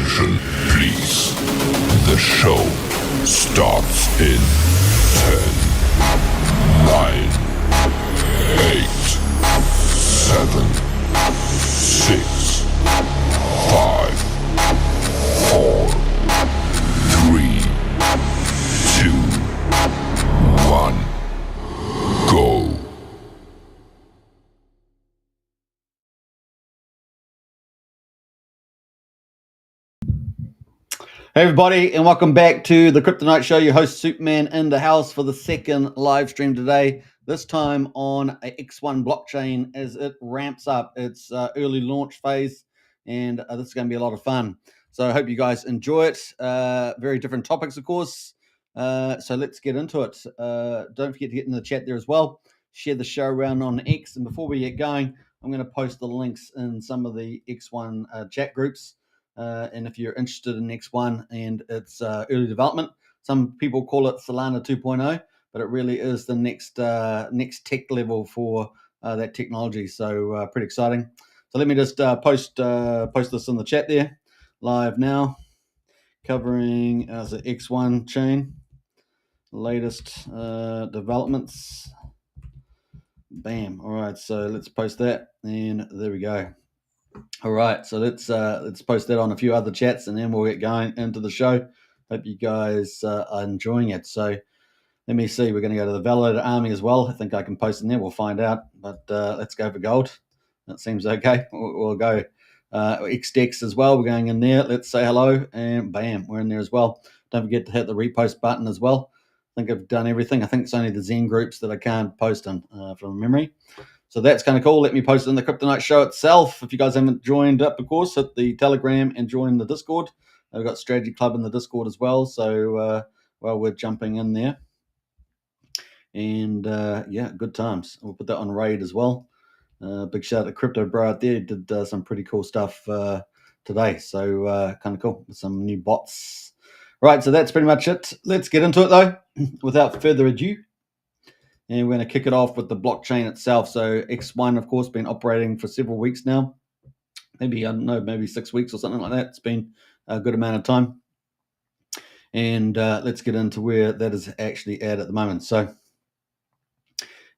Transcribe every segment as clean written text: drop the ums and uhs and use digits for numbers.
Attention, please. The show starts in 10, 9, 8, 7, 6, 5, 4, 3, 2, 1, go. Hey everybody, and welcome back to the Kryptonite Show. Your host Superman in the house for the second live stream today. This time on a X1 blockchain as it ramps up its early launch phase, and this is going to be a lot of fun. So I hope you guys enjoy it. Very different topics, of course. So let's get into it. Don't forget to get in the chat there as well. Share the show around on X, and before we get going, I'm going to post the links in some of the X1 chat groups. And if you're interested in X1 and its early development, some people call it Solana 2.0, but it really is the next tech level for that technology. So pretty exciting. So let me just post this in the chat there, live now, covering the X1 chain, latest developments. Bam. All right, so let's post that, and there we go. All right, so let's post that on a few other chats, and then we'll get going into the show. Hope you guys are enjoying it. So let me see. We're going to go to the validated army as well. I think I can post in there. We'll find out. But let's go for gold. That seems okay. We'll go XDEX as well. We're going in there. Let's say hello, and bam, we're in there as well. Don't forget to hit the repost button as well. I think I've done everything. I think it's only the Zen groups that I can't post in from memory. So that's kind of cool. Let me post it in the Kryptonite Show itself. If you guys haven't joined up, of course, hit the Telegram and join the Discord. I've got Strategy Club in the Discord as well. So while we're jumping in there. And yeah, good times. We'll put that on Raid as well. Big shout out to Crypto Bro out there. Did some pretty cool stuff today. So kind of cool with some new bots. Right, so that's pretty much it. Let's get into it though, without further ado. And we're going to kick it off with the blockchain itself. So X1, of course, been operating for several weeks now. Maybe, I don't know, maybe 6 weeks or something like that. It's been a good amount of time. And let's get into where that is actually at the moment. So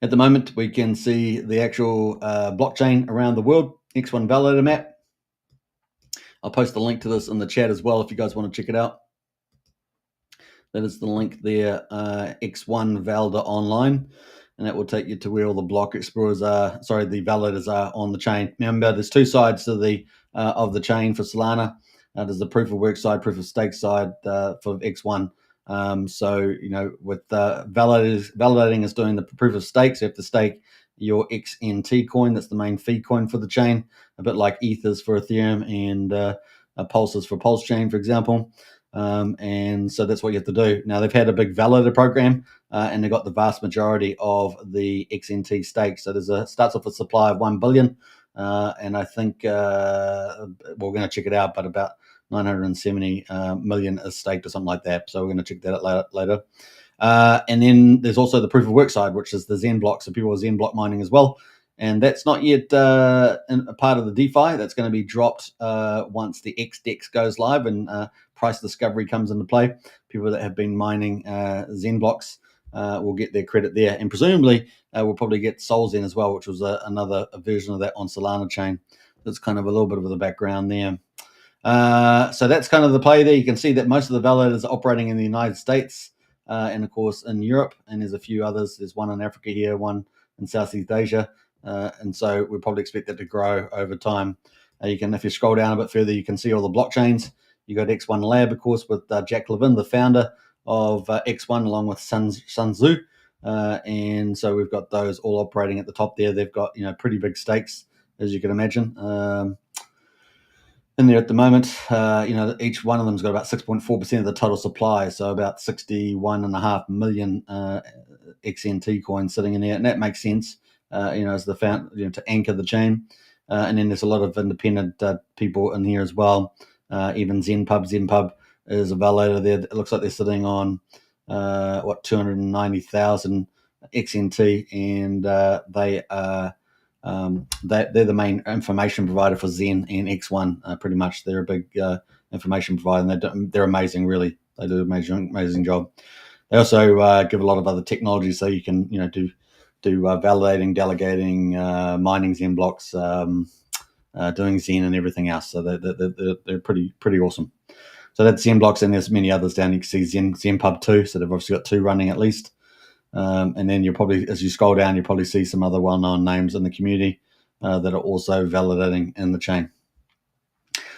at the moment, we can see the actual blockchain around the world, X1 validator map. I'll post the link to this in the chat as well if you guys want to check it out. That is the link there, X1 Validator Online, and that will take you to where all the block explorers are. Sorry, the validators are on the chain. Remember, there's two sides to the of the chain for Solana. There's the proof of work side, proof of stake side for X1. So you know, with validating is doing the proof of stake. So you have to stake your XNT coin. That's the main fee coin for the chain, a bit like ETH is for Ethereum and Pulse is for Pulse Chain, for example. And so that's what you have to do. Now, they've had a big validator program, and they got the vast majority of the XNT stake. So starts off with a supply of 1 billion, and I think we're going to check it out, but about 970 million is staked or something like that. So we're going to check that out later. And then there's also the proof of work side, which is the Zen block. So people are Zen block mining as well. And that's not yet a part of the DeFi. That's going to be dropped once the XDEX goes live and price discovery comes into play. People that have been mining Zen blocks will get their credit there. And presumably we'll probably get Sol Zen as well, which was another version of that on Solana chain. That's kind of a little bit of the background there. So that's kind of the play there. You can see that most of the validators are operating in the United States and, of course, in Europe. And there's a few others. There's one in Africa here, one in Southeast Asia. And so we probably expect that to grow over time. If you scroll down a bit further, you can see all the blockchains. You got X1 Lab, of course, with Jack Levin, the founder of X1, along with Sun Tzu. And so we've got those all operating at the top there. They've got pretty big stakes, as you can imagine, in there at the moment. Each one of them's got about 6.4% of the total supply, so about 61.5 million XNT coins sitting in there, and that makes sense. As the founder, to anchor the chain. And then there's a lot of independent people in here as well. Even Zenpub is a validator there. It looks like they're sitting on 290,000 XNT, and they are They're the main information provider for Zen and X1. Pretty much, they're a big information provider, and they're amazing. Really, they do an amazing job. They also give a lot of other technology, so you can do validating, delegating, mining Zen blocks, doing Zen and everything else. So they're pretty awesome. So that's Zen blocks, and there's many others down. You can see Zen Pub 2, so they've obviously got 2 running at least. And then you'll probably, as you scroll down, you'll probably see some other well-known names in the community that are also validating in the chain.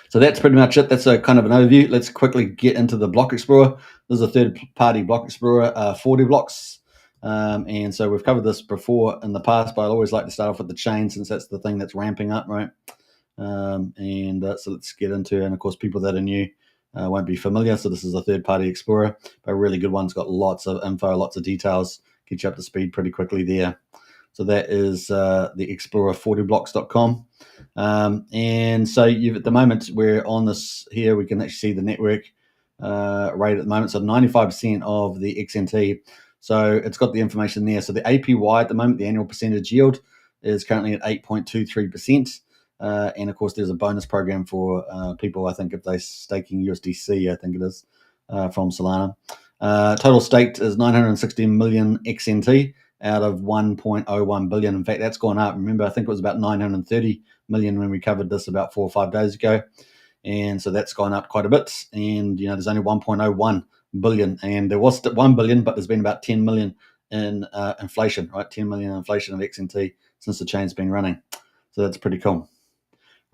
So that's pretty much it. That's a kind of an overview. Let's quickly get into the Block Explorer. This is a third-party Block Explorer, 40 blocks. And so we've covered this before in the past, but I always like to start off with the chain since that's the thing that's ramping up, right? So let's get into it. And of course, people that are new won't be familiar. So this is a third-party Explorer, but a really good one. It's got lots of info, lots of details, get you up to speed pretty quickly there. So that is the explorer40blocks.com. And so at the moment, we're on this here. We can actually see the network rate at the moment. So 95% of the XNT. So it's got the information there. So the APY at the moment, the annual percentage yield, is currently at 8.23%. And of course, there's a bonus program for people, I think, if they're staking USDC, I think it is, from Solana. Total staked is 960 million XNT out of 1.01 billion. In fact, that's gone up. Remember, I think it was about 930 million when we covered this about 4 or 5 days ago. And so that's gone up quite a bit. And, there's only 1.01 billion. And there was 1 billion, but there's been about 10 million in inflation, right? 10 million inflation of XNT since the chain's been running. So that's pretty cool.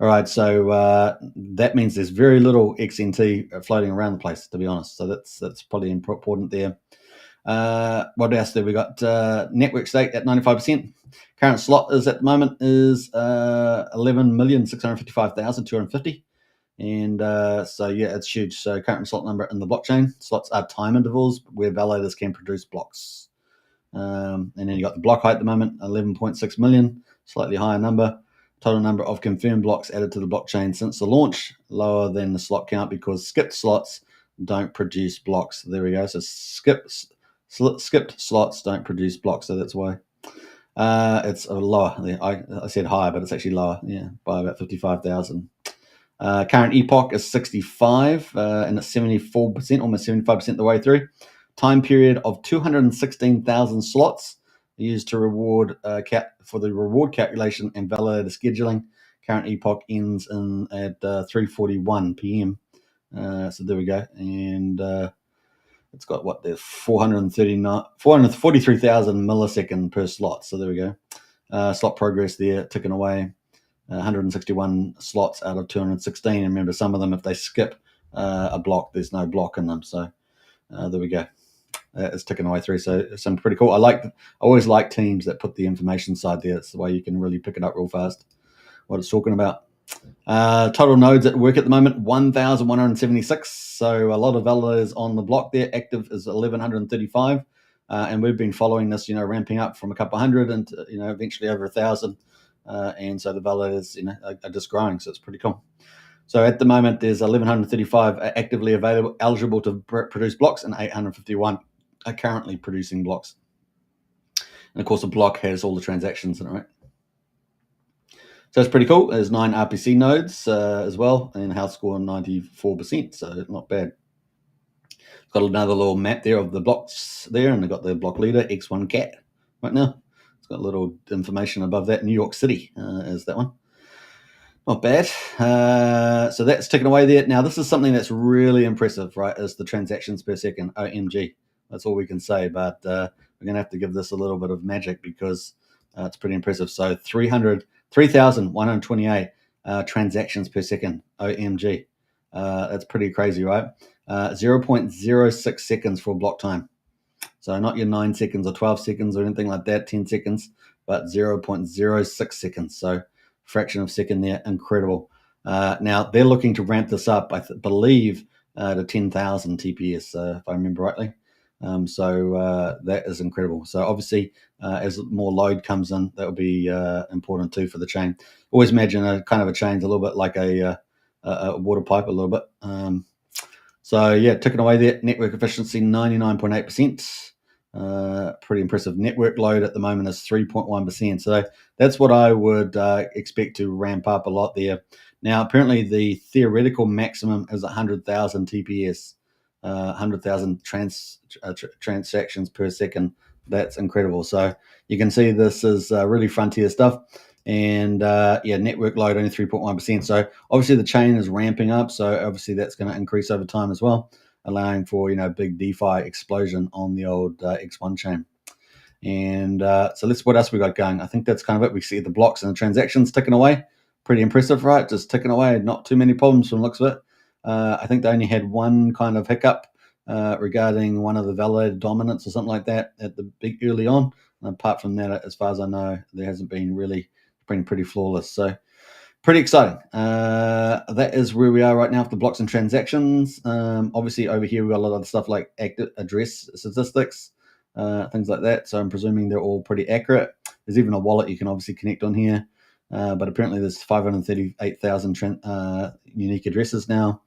All right, so that means there's very little XNT floating around the place, to be honest. So that's probably important there. What else there? We got network stake at 95%. Current slot is at the moment is 11,655,250. And so yeah, it's huge. So current slot number in the blockchain. Slots are time intervals where validators can produce blocks. And then you got the block height at the moment, 11.6 million, slightly higher number. Total number of confirmed blocks added to the blockchain since the launch, lower than the slot count because skipped slots don't produce blocks. There we go. So skipped slots don't produce blocks, so that's why it's lower. I said higher, but it's actually lower, by about 55,000. Current epoch is 65, and it's 74%, almost 75% the way through. Time period of 216,000 slots used to reward for the reward calculation and validator scheduling. Current epoch ends at 3:41 p.m. So there we go, and it's got there's 443,000 millisecond per slot. So there we go. Slot progress there, ticking away. 161 slots out of 216. And remember, some of them, if they skip a block, there's no block in them. So there we go. It's ticking away through. So some pretty cool. I always like teams that put the information side there. It's the way you can really pick it up real fast, what it's talking about. Total nodes at work at the moment, 1,176. So a lot of validators on the block there. Active is 1,135. And we've been following this, ramping up from a couple hundred and, eventually over 1,000. And so the validators, are just growing. So it's pretty cool. So at the moment, there's 1,135 actively available, eligible to produce blocks, and 851 are currently producing blocks. And of course, a block has all the transactions in it, right? So it's pretty cool. There's 9 RPC nodes as well, and health score 94%, so not bad. It's got another little map there of the blocks there, and they've got the block leader, X1 Cat, right now. It's got a little information above that. New York City is that one. Not bad. So that's ticking away there. Now, this is something that's really impressive, right, is the transactions per second, OMG. That's all we can say, but we're going to have to give this a little bit of magic because it's pretty impressive. So 3,128 transactions per second, OMG. That's pretty crazy, right? 0.06 seconds for block time. So not your 9 seconds or 12 seconds or anything like that, 10 seconds, but 0.06 seconds. So fraction of a second there, incredible. Now, they're looking to ramp this up, I believe, to 10,000 TPS, if I remember rightly. So that is incredible. So obviously, as more load comes in, that will be important too for the chain. Always imagine a kind of a chain's a little bit like a water pipe, a little bit. So yeah, ticking away there. Network efficiency 99.8%. Pretty impressive. Network load at the moment is 3.1%. So that's what I would expect to ramp up a lot there. Now, apparently the theoretical maximum is 100,000 TPS, 100,000 transactions per second. That's incredible. So you can see this is really frontier stuff. And network load only 3.1%. So obviously the chain is ramping up. So obviously that's going to increase over time as well, allowing for big DeFi explosion on the old X1 chain. And so what else we got going? I think that's kind of it. We see the blocks and the transactions ticking away. Pretty impressive, right? Just ticking away. Not too many problems from the looks of it. I think they only had one kind of hiccup regarding one of the validated dominance or something like that at the big early on. And apart from that, as far as I know, there hasn't been really been pretty flawless. So pretty exciting. That is where we are right now for the blocks and transactions. Obviously, over here, we've got a lot of stuff like active address statistics, things like that. So I'm presuming they're all pretty accurate. There's even a wallet you can obviously connect on here. But apparently there's 538,000 unique addresses now.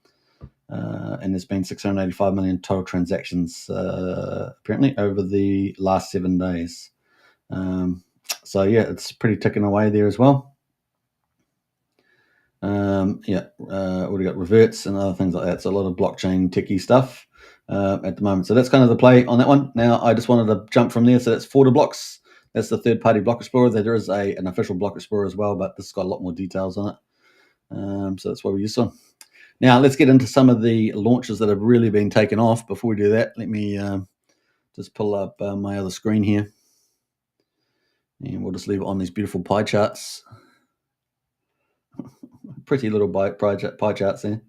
And there's been 685 million total transactions, apparently, over the last 7 days. So, yeah, it's pretty ticking away there as well. We got reverts and other things like that. So a lot of blockchain techie stuff at the moment. So that's kind of the play on that one. Now I just wanted to jump from there. So that's Forder Blocks. That's the third-party block explorer. There is an official block explorer as well, but this has got a lot more details on it. So that's what we use on. Now let's get into some of the launches that have really been taken off. Before we do that, let me just pull up my other screen here, and we'll just leave it on these beautiful pie charts. Pretty little pie charts there.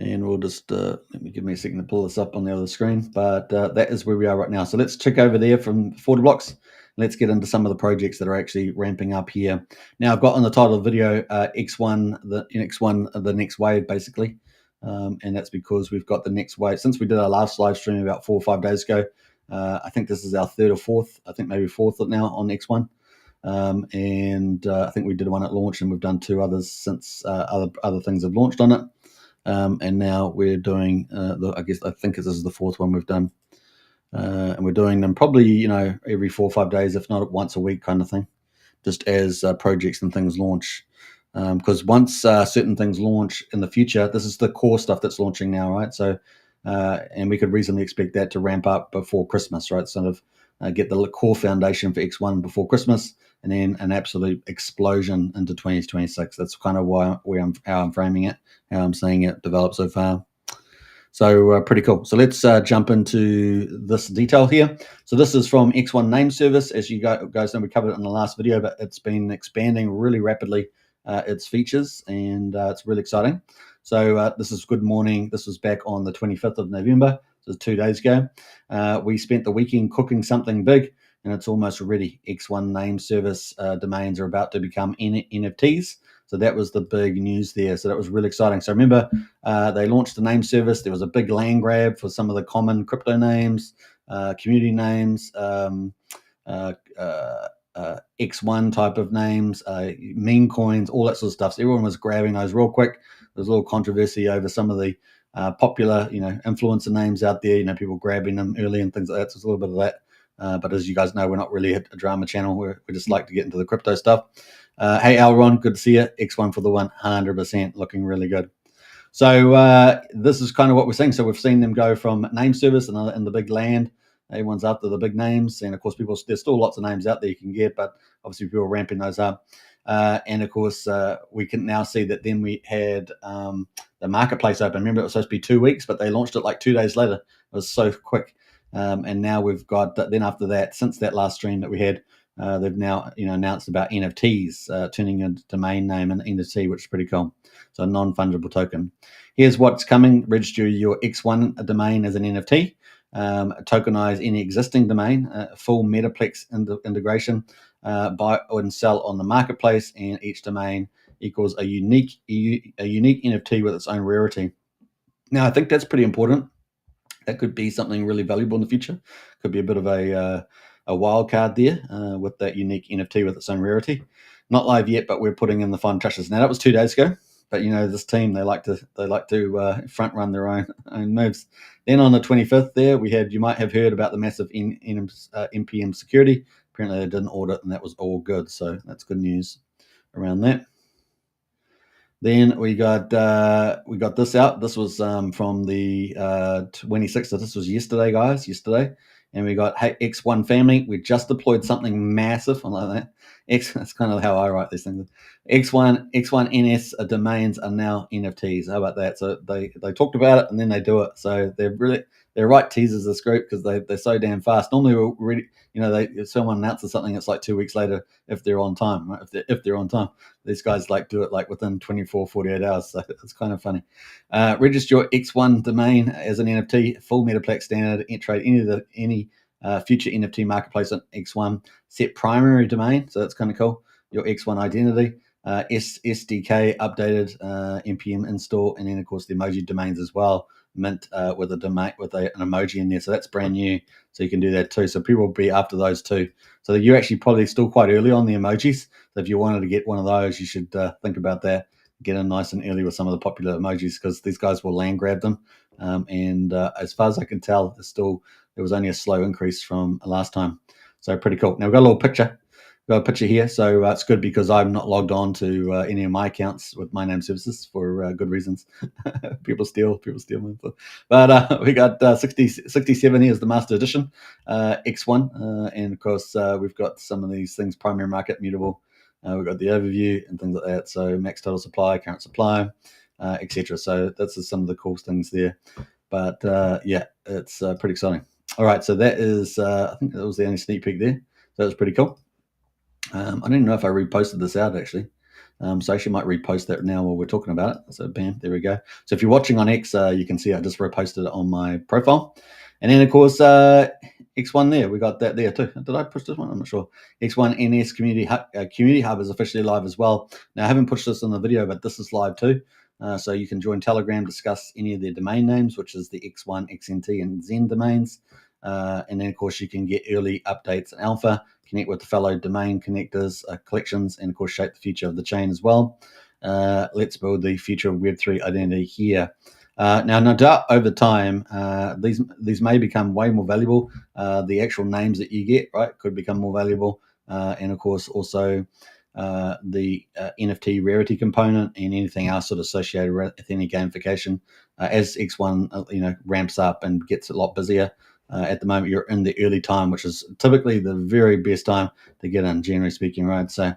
And we'll just give me a second to pull this up on the other screen. But that is where we are right now. So let's check over there from Forder Blocks. Let's get into some of the projects that are actually ramping up here. Now I've got on the title of the video X1, the next wave, basically. And that's because we've got the next wave. Since we did our last live stream about 4 or 5 days ago, I think this is our third or fourth, I think maybe fourth now on X1. I think we did one at launch, and we've done 2 others since other things have launched on it. And now we're doing I think this is the 4th one we've done, and we're doing them probably every 4 or 5 days, if not once a week, kind of thing, just as projects and things launch. Because once certain things launch in the future, this is the core stuff that's launching now, right? So, and we could reasonably expect that to ramp up before Christmas, right? Sort of get the core foundation for X1 before Christmas, and then an absolute explosion into 2026. That's kind of how I'm framing it, how I'm seeing it develop so far. So pretty cool. So let's jump into this detail here. So this is from X1 Name Service. As you guys know, we covered it in the last video, but it's been expanding really rapidly, its features, and it's really exciting. So this is good morning. This was back on the 25th of November. So 2 days ago. We spent the weekend cooking something big, and it's almost ready. X1 Name Service domains are about to become NFTs. So that was the big news there. So that was really exciting. So remember, they launched the name service. There was a big land grab for some of the common crypto names, community names, X1 type of names, meme coins, all that sort of stuff. So everyone was grabbing those real quick. There was a little controversy over some of the popular, influencer names out there, people grabbing them early and things like that. So it's a little bit of that. But as you guys know, we're not really a drama channel. We just like to get into the crypto stuff. Hey, Alron, good to see you. X1 for the 100%, looking really good. So this is kind of what we're seeing. So we've seen them go from name service and the big land. Everyone's after the big names. And of course, there's still lots of names out there you can get, but obviously people are ramping those up. And of course, we can now see that then we had the marketplace open. Remember, it was supposed to be 2 weeks, but they launched it like 2 days later. It was so quick. And now we've got, then after that, since that last stream that we had, they've now announced about NFTs, turning a domain name an NFT, which is pretty cool. So a non-fungible token. Here's what's coming. Register your X1 domain as an NFT. Tokenize any existing domain. Full Metaplex integration. Buy and sell on the marketplace, and each domain equals a unique NFT with its own rarity. Now, I think that's pretty important. That could be something really valuable in the future. Could be a bit of a wild card there with that unique NFT with its own rarity. Not live yet, but we're putting in the final touches. Now, that was 2 days ago. but this team, they like to front run their own moves. Then on the 25th, you might have heard about the massive NPM security. Apparently, they did an audit, and that was all good. So that's good news around that. Then we got this out. This was from the 26th. So this was yesterday, guys. Yesterday, and we got X1 family. We just deployed something massive. I like that. That's kind of how I write these things. X1 NS domains are now NFTs. How about that? So they talked about it and then they do it. So they're right teasers, this group, because they're so damn fast. Normally we're really, if someone announces something, it's like 2 weeks later if they're on time, right? If they're on time. These guys do it within 24, 48 hours. So it's kind of funny. Register your X1 domain as an NFT, full MetaPlax standard, trade any future NFT marketplace on X1. Set primary domain, so that's kind of cool. Your X1 identity, SDK updated, npm install, and then of course the emoji domains as well. Mint with an emoji in there, so that's brand new. So you can do that too. So people will be after those too. So you're actually probably still quite early on the emojis. So if you wanted to get one of those, you should think about that. Get in nice and early with some of the popular emojis, because these guys will land grab them. And as far as I can tell, there was only a slow increase from last time. So pretty cool. Now we've got a little picture. We've got a picture here. So it's good because I'm not logged on to any of my accounts with my name services for good reasons. people steal my info. But we got 67 here is the master edition, X1. And of course, we've got some of these things, primary market, mutable. We've got the overview and things like that. So max total supply, current supply, etc. So that's some of the cool things there. But yeah, it's pretty exciting. All right, so that is, I think that was the only sneak peek there. So that was pretty cool. I don't even know if I reposted this out, actually. So I actually might repost that now while we're talking about it. So bam, there we go. So if you're watching on X, you can see I just reposted it on my profile. And then, of course, X1 there. We got that there too. Did I push this one? I'm not sure. X1 NS Community Hub is officially live as well. Now, I haven't pushed this in the video, but this is live too. So you can join Telegram, discuss any of their domain names, which is the X1, XNT, and Zen domains. And then, of course, you can get early updates and alpha, connect with the fellow domain connectors, collections, and, of course, shape the future of the chain as well. Let's build the future of Web3 identity here. Now, no doubt over time, these may become way more valuable. The actual names that you get, right, could become more valuable. And, of course, also the NFT rarity component and anything else sort of associated with any gamification as X1 ramps up and gets a lot busier. At the moment, you're in the early time, which is typically the very best time to get in, generally speaking, right? So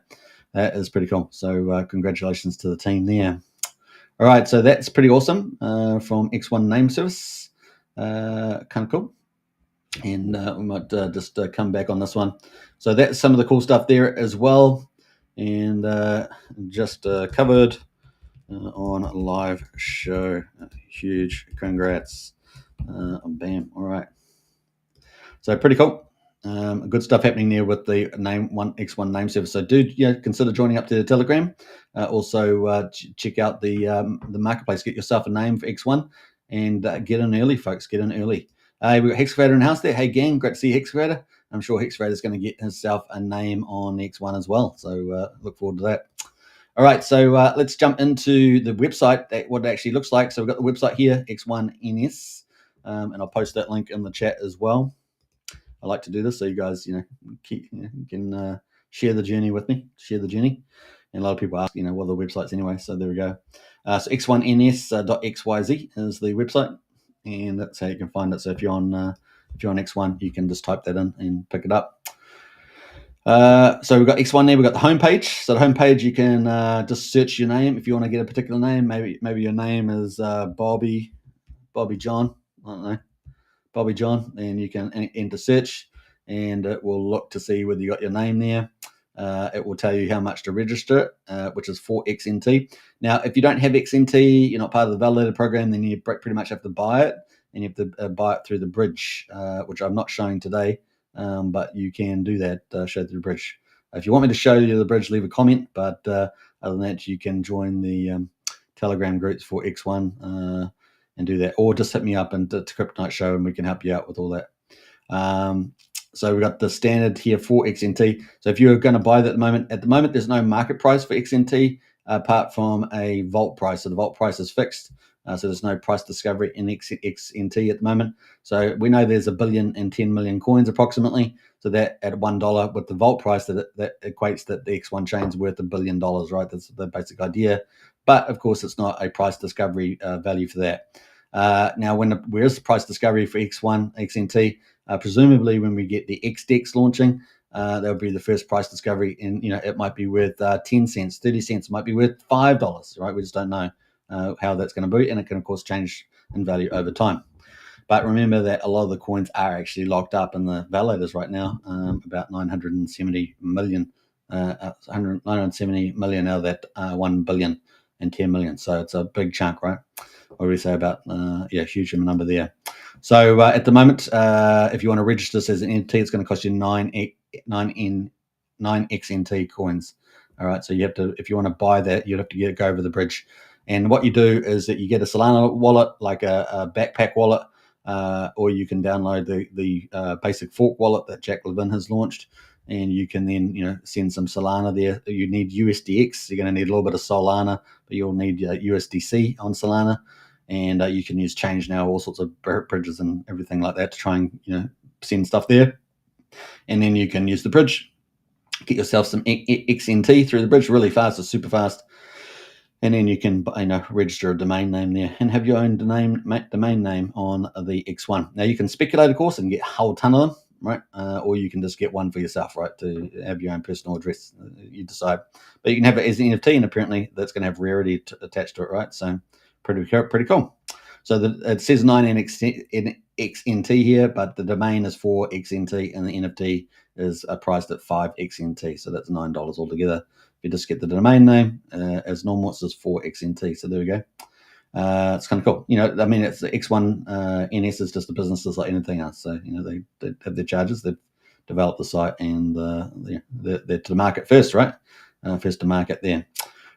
that is pretty cool. So congratulations to the team there. All right, so that's pretty awesome from X1 Name Service. Kind of cool. And we might just come back on this one. So that's some of the cool stuff there as well. And just covered on a live show. Huge congrats. Bam. All right. So pretty cool. Good stuff happening there with the X1 name service. So do consider joining up to the Telegram. Also check out the marketplace. Get yourself a name for X1 and get in early, folks. Get in early. We've got Hexcavator in the house there. Hey gang, great to see Hexcavator. I'm sure Hexcavator is going to get himself a name on X1 as well. So look forward to that. All right, so let's jump into the website, what it actually looks like. So we've got the website here, X1NS, and I'll post that link in the chat as well. I like to do this so you guys, can share the journey with me, share the journey. And a lot of people ask, what are the websites anyway? So there we go. So x1ns.xyz is the website, and that's how you can find it. So if you're on X1, you can just type that in and pick it up. So we've got X1 there. We've got the homepage. So the homepage, you can just search your name if you want to get a particular name. Maybe your name is Bobby John. I don't know. Bobby John, and you can enter search, and it will look to see whether you got your name there. It will tell you how much to register it, which is 4 XNT. Now, if you don't have XNT, you're not part of the validated program, then you pretty much have to buy it, and you have to buy it through the bridge, which I'm not showing today, but you can do that, show through the bridge. If you want me to show you the bridge, leave a comment, but other than that, you can join the Telegram groups for X1 and do that, or just hit me up and to Kryptonite Show, and we can help you out with all that. So we've got the standard here for XNT. So if you're going to buy that at the moment, there's no market price for XNT. apart from a vault price. So the vault price is fixed. So there's no price discovery in XNT at the moment. So we know there's 1 billion and 10 million coins approximately. So that at $1 with the vault price, that equates that the X1 chain's worth $1 billion, right? That's the basic idea. But of course, it's not a price discovery value for that. Now, where is the price discovery for X1, XNT? Presumably, when we get the XDEX launching, that'll be the first price discovery, and it might be worth 10 cents, 30 cents, it might be worth $5, right? We just don't know how that's going to be, and it can of course change in value over time. But remember that a lot of the coins are actually locked up in the validators right now, about 970 million, 970 million out of that 1 billion and 10 million. So it's a big chunk, right? What do we say about, huge number there. So at the moment, if you want to register this as an NFT, it's going to cost you 9 XNT coins. All right, so you have to, if you want to buy that, you have to go over the bridge. And what you do is that you get a Solana wallet, like a backpack wallet, or you can download the basic fork wallet that Jack Levin has launched, and you can then send some Solana there. You need USDX. You're going to need a little bit of Solana, but you'll need USDC on Solana, and you can use Change now, all sorts of bridges and everything like that to try and send stuff there. And then you can use the bridge, get yourself some XNT through the bridge really fast. It's super fast. And then you can register a domain name there and have your own domain name on the X1. Now you can speculate, of course, and get a whole ton of them, right? Or you can just get one for yourself, right, to have your own personal address. You decide. But you can have it as an NFT, and apparently that's going to have rarity attached to it, right? So pretty cool. So it says 9 XNT here, but the domain is 4 XNT, and the NFT is priced at 5 XNT. So that's $9 altogether. You just get the domain name as normal. It's just 4 XNT. So there we go. It's kind of cool. It's the X1 NS is just a business just like anything else. So they have their charges. They've developed the site, and they're to the market first, right? First to market there.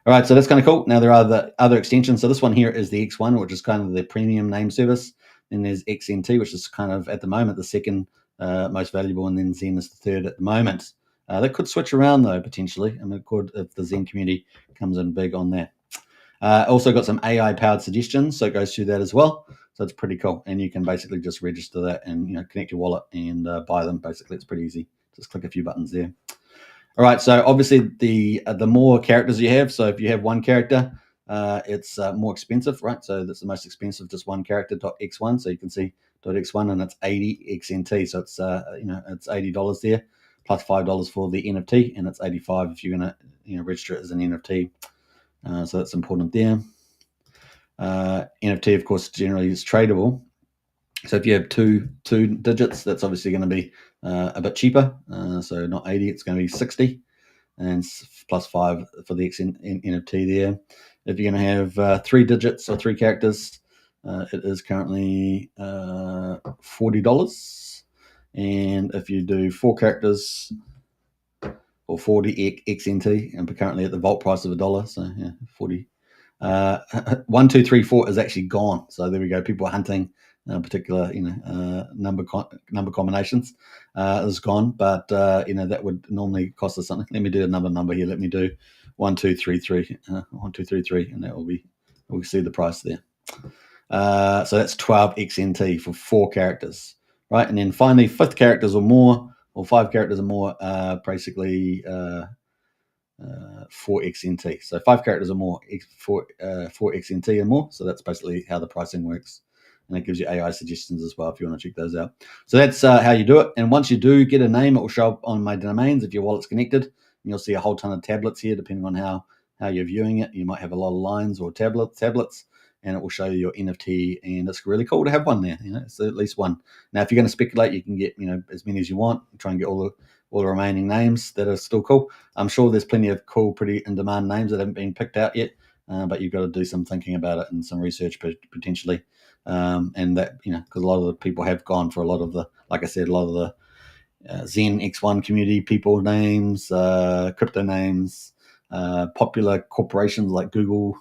All right, so that's kind of cool. Now there are the other extensions. So this one here is the X1, which is kind of the premium name service. Then there's XNT, which is kind of at the moment the second most valuable, and then Zen is the third at the moment. That could switch around though, potentially. It could if the Zen community comes in big on that. Also got some AI-powered suggestions, so it goes through that as well. So it's pretty cool, and you can basically just register that and connect your wallet and buy them. Basically, it's pretty easy. Just click a few buttons there. All right, so obviously the more characters you have, so if you have one character, it's more expensive, right? So that's the most expensive, just one character, .x1. So you can see .x1, and it's 80 XNT. So it's it's $80 there, plus $5 for the NFT, and it's $85 if you're gonna register it as an NFT. So that's important there. NFT, of course, generally is tradable. So if you have two digits, that's obviously going to be a bit cheaper. So not 80, it's going to be 60, and plus 5 for the NFT there. If you're going to have 3 digits or 3 characters, it is currently $40. And if you do 4 characters or 40 XNT, and currently at the vault price of $1, so 40. 1, 2, 3, 4 is actually gone. So there we go. People are hunting particular number combinations is gone, but that would normally cost us something. Let me do another number here. Let me do 1, 2, 3, 3, 1, 2, 3, 3, and that will be, we'll see the price there. So that's 12 XNT for 4 characters, right? And then finally, 5 characters or more, basically 4 XNT. So 5 characters or more, 4 XNT or more. So that's basically how the pricing works. And it gives you AI suggestions as well if you want to check those out. So that's how you do it. And once you do get a name, it will show up on my domains if your wallet's connected. And you'll see a whole ton of tablets here, depending on how you're viewing it. You might have a lot of lines or tablets, and it will show you your NFT. And it's really cool to have one there. It's at least one. Now, if you're going to speculate, you can get as many as you want. Try and get all the remaining names that are still cool. I'm sure there's plenty of cool, pretty in-demand names that haven't been picked out yet, but you've got to do some thinking about it and some research potentially. And that, because a lot of the people have gone for a lot of the, like I said, a lot of the Zen X1 community people names, crypto names, popular corporations like Google,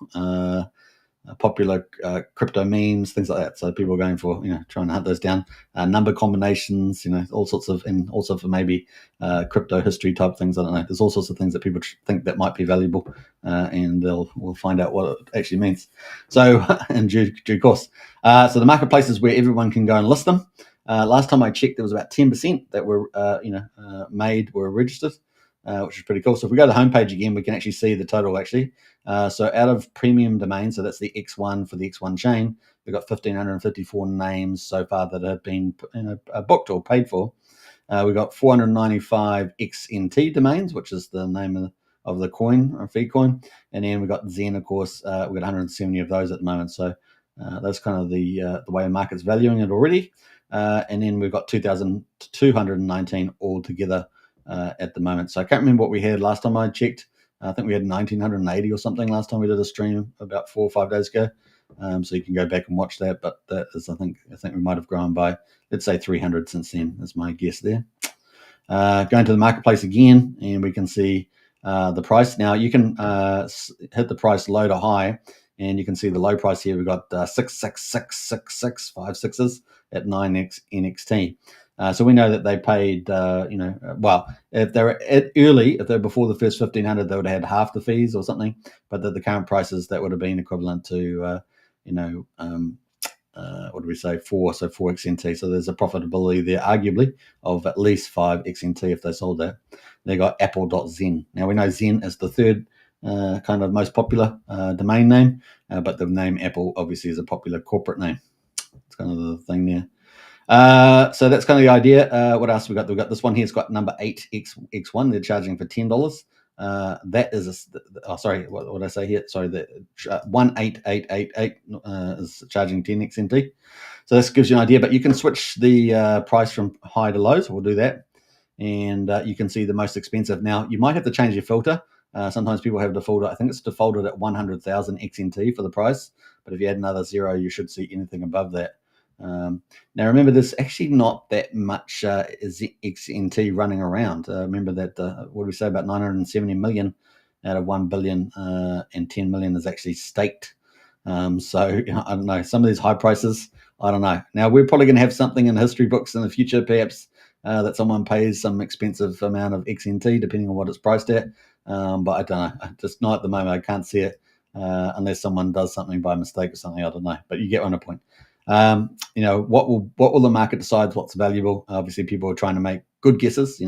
popular crypto memes, things like that. So people are going for, trying to hunt those down. Number combinations, all sorts of, and also for maybe crypto history type things. I don't know. There's all sorts of things that people think that might be valuable, and we'll find out what it actually means. So in due course. So the marketplace is where everyone can go and list them. Last time I checked, there was about 10% that were were registered, which is pretty cool. So if we go to the homepage again, we can actually see the total actually. So out of premium domains, so that's the X1 for the X1 chain, we've got 1,554 names so far that have been booked or paid for. We've got 495 XNT domains, which is the name of the coin or feed coin. And then we've got Zen, of course. We've got 170 of those at the moment. So that's kind of the way the market's valuing it already. And then we've got 2,219 altogether at the moment. So I can't remember what we had last time I checked. I think we had 1,980 or something last time we did a stream about 4 or 5 days ago. So you can go back and watch that. But that is, I think we might have grown by, let's say, 300 since then. That's my guess there. Going to the marketplace again, and we can see the price. Now you can hit the price low to high, and you can see the low price here. We've got 66666 5 sixes at 9x NXT. So we know that they paid, well, if they were if they were before the first 1,500, they would have had half the fees or something. But at the current prices, that would have been equivalent to, what do we say, 4 XNT. So there's a profitability there, arguably, of at least 5 XNT if they sold that. They got apple.zen. Now we know Zen is the third kind of most popular domain name, but the name Apple obviously is a popular corporate name. It's kind of the thing there. So that's kind of the idea. What else we got? We've got this one here. It's got number 8x1. They're charging for $10. That is what did I say here? Sorry, the 18888 is charging 10 XNT. So this gives you an idea, but you can switch the price from high to low. So we'll do that, and you can see the most expensive. Now you might have to change your filter. Sometimes people have defaulted. I think it's defaulted at 100,000 XNT for the price, but if you add another 0, you should see anything above that. Now remember, there's actually not that much XNT running around. Remember that what do we say, about 970 million out of 1 billion and 10 million is actually staked. So I don't know, some of these high prices, I don't know. Now we're probably going to have something in history books in the future, perhaps that someone pays some expensive amount of XNT depending on what it's priced at, but I don't know, just not at the moment. I can't see it unless someone does something by mistake or something. I don't know, but you get on a point. What will the market decide what's valuable? Obviously, people are trying to make good guesses,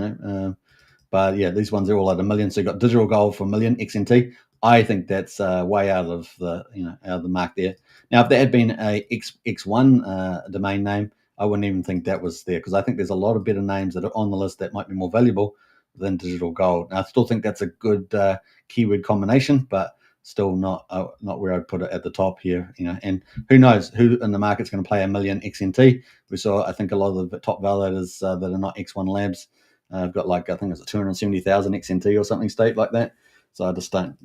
but yeah, these ones are all at $1 million. So you got digital gold for $1 million XNT. I think that's way out of the mark there. Now, if there had been a X1 domain name, I wouldn't even think that was there, because I think there's a lot of better names that are on the list that might be more valuable than digital gold. Now, I still think that's a good keyword combination, but still not where I'd put it at the top here, and who knows who in the market's going to play $1 million XNT. We saw, I think, a lot of the top validators that are not X1 labs have got I think it's 270,000 XNT or something state like that. So I just don't,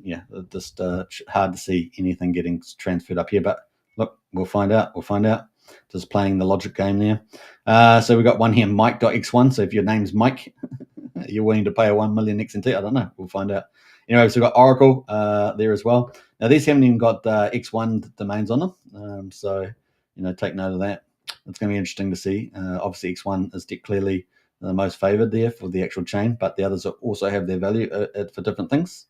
hard to see anything getting transferred up here, but look, we'll find out. Just playing the logic game there. So we've got one here, Mike.x1. So if your name's Mike, you're willing to pay a 1 million XNT? I don't know. We'll find out. Anyway, so we've got Oracle there as well. Now, these haven't even got X1 domains on them. So, take note of that. It's going to be interesting to see. Obviously, X1 is clearly the most favored there for the actual chain, but the others also have their value for different things.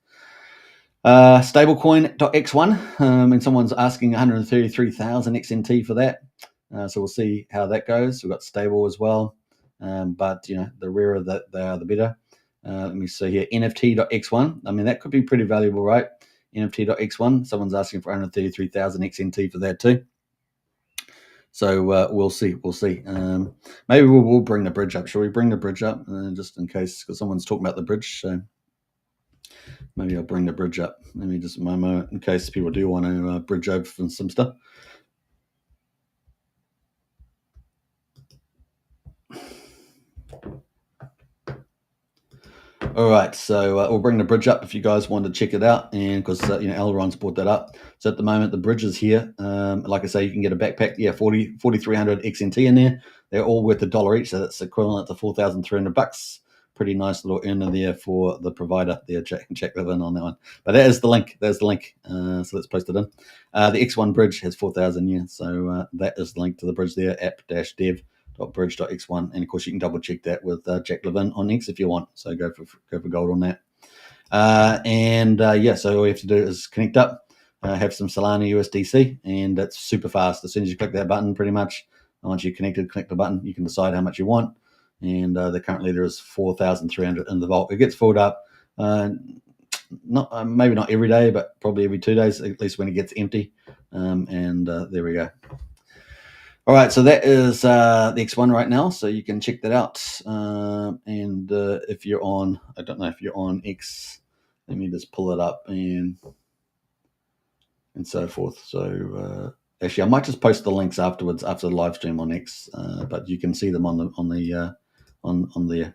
Stablecoin.x1, and someone's asking 133,000 XNT for that. So we'll see how that goes. We've got stable as well, but the rarer that they are, the better. Let me see here, NFT.x1. I mean, that could be pretty valuable, right? NFT.x1. Someone's asking for 133,000 XNT for that too. So we'll see. Maybe we'll bring the bridge up. Shall we bring the bridge up just in case? Because someone's talking about the bridge. So maybe I'll bring the bridge up. Let me just a moment in case people do want to bridge over from some stuff. All right, so we'll bring the bridge up if you guys want to check it out, and because Elron's brought that up. So at the moment, the bridge is here. Like I say, you can get a backpack. Yeah, 4,300 XNT in there. They're all worth $1 each, so that's equivalent to $4,300. pretty nice little earner there for the provider there. Jack Levin on that one. But that is the link. There's the link. So let's post it in. The X1 bridge has 4,000 years. So that is the link to the bridge there, app-dev.bridge.x1. And of course, you can double check that with Jack Levin on X if you want. So go for gold on that. So all you have to do is connect up, have some Solana USDC, and that's super fast. As soon as you click that button, pretty much, once you're connected, click the button, you can decide how much you want. And currently there is 4,300 in the vault. It gets filled up, maybe not every day, but probably every 2 days, at least when it gets empty. There we go. All right, so that is the X1 right now, so you can check that out. If you're on, I don't know if you're on X, let me just pull it up and so forth. So actually, I might just post the links afterwards after the live stream on X, but you can see them on there.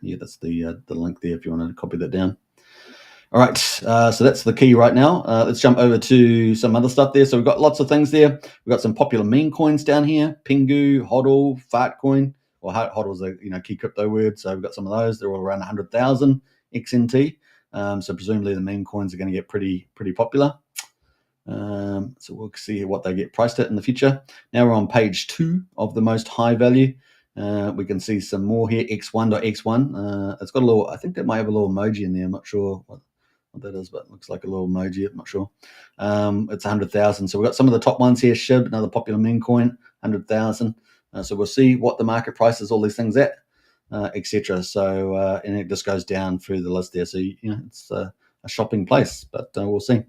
Yeah, that's the link there if you want to copy that down. All right, so that's the key right now. Let's jump over to some other stuff there. So we've got lots of things there. We've got some popular meme coins down here: Pingu, HODL, Fartcoin. Well, HODL's a key crypto word, so we've got some of those. They're all around 100,000 XNT. So presumably the meme coins are going to get pretty popular. So we'll see what they get priced at in the future. Now we're on page 2 of the most high value. We can see some more here. X1.x1. It's got a little. I think that might have a little emoji in there. I'm not sure what that is, but it looks like a little emoji. I'm not sure. It's 100,000. So we've got some of the top ones here. SHIB, another popular meme coin, 100,000. So we'll see what the market price is, all these things at, etc. So and it just goes down through the list there. So it's a shopping place, but we'll see